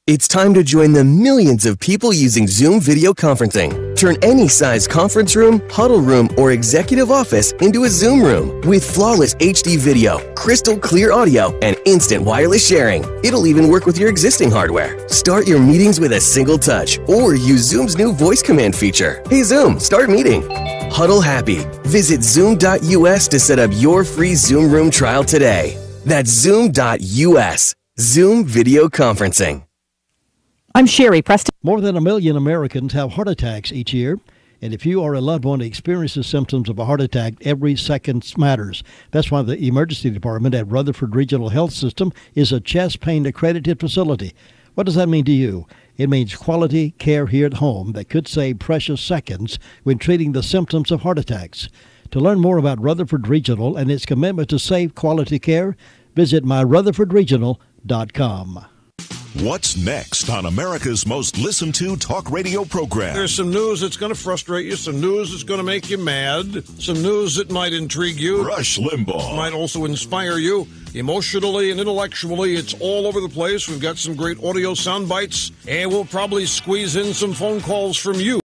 It's time to join the millions of people using Zoom video conferencing. Turn any size conference room, huddle room, or executive office into a Zoom room with flawless HD video, crystal clear audio, and instant wireless sharing. It'll even work with your existing hardware. Start your meetings with a single touch or use Zoom's new voice command feature. Hey Zoom, start meeting. Huddle happy. Visit Zoom.us to set up your free Zoom room trial today. That's Zoom.us. Zoom video conferencing. I'm Sherry Preston. More than 1 million Americans have heart attacks each year. And if you are a loved one that experiences symptoms of a heart attack, every second matters. That's why the emergency department at Rutherford Regional Health System is a chest pain accredited facility. What does that mean to you? It means quality care here at home that could save precious seconds when treating the symptoms of heart attacks. To learn more about Rutherford Regional and its commitment to safe quality care, visit myrutherfordregional.com. What's next on America's most listened to talk radio program? There's some news that's going to frustrate you, some news that's going to make you mad, some news that might intrigue you. Rush Limbaugh. Might also inspire you emotionally and intellectually. It's all over the place. We've got some great audio sound bites, and we'll probably squeeze in some phone calls from you.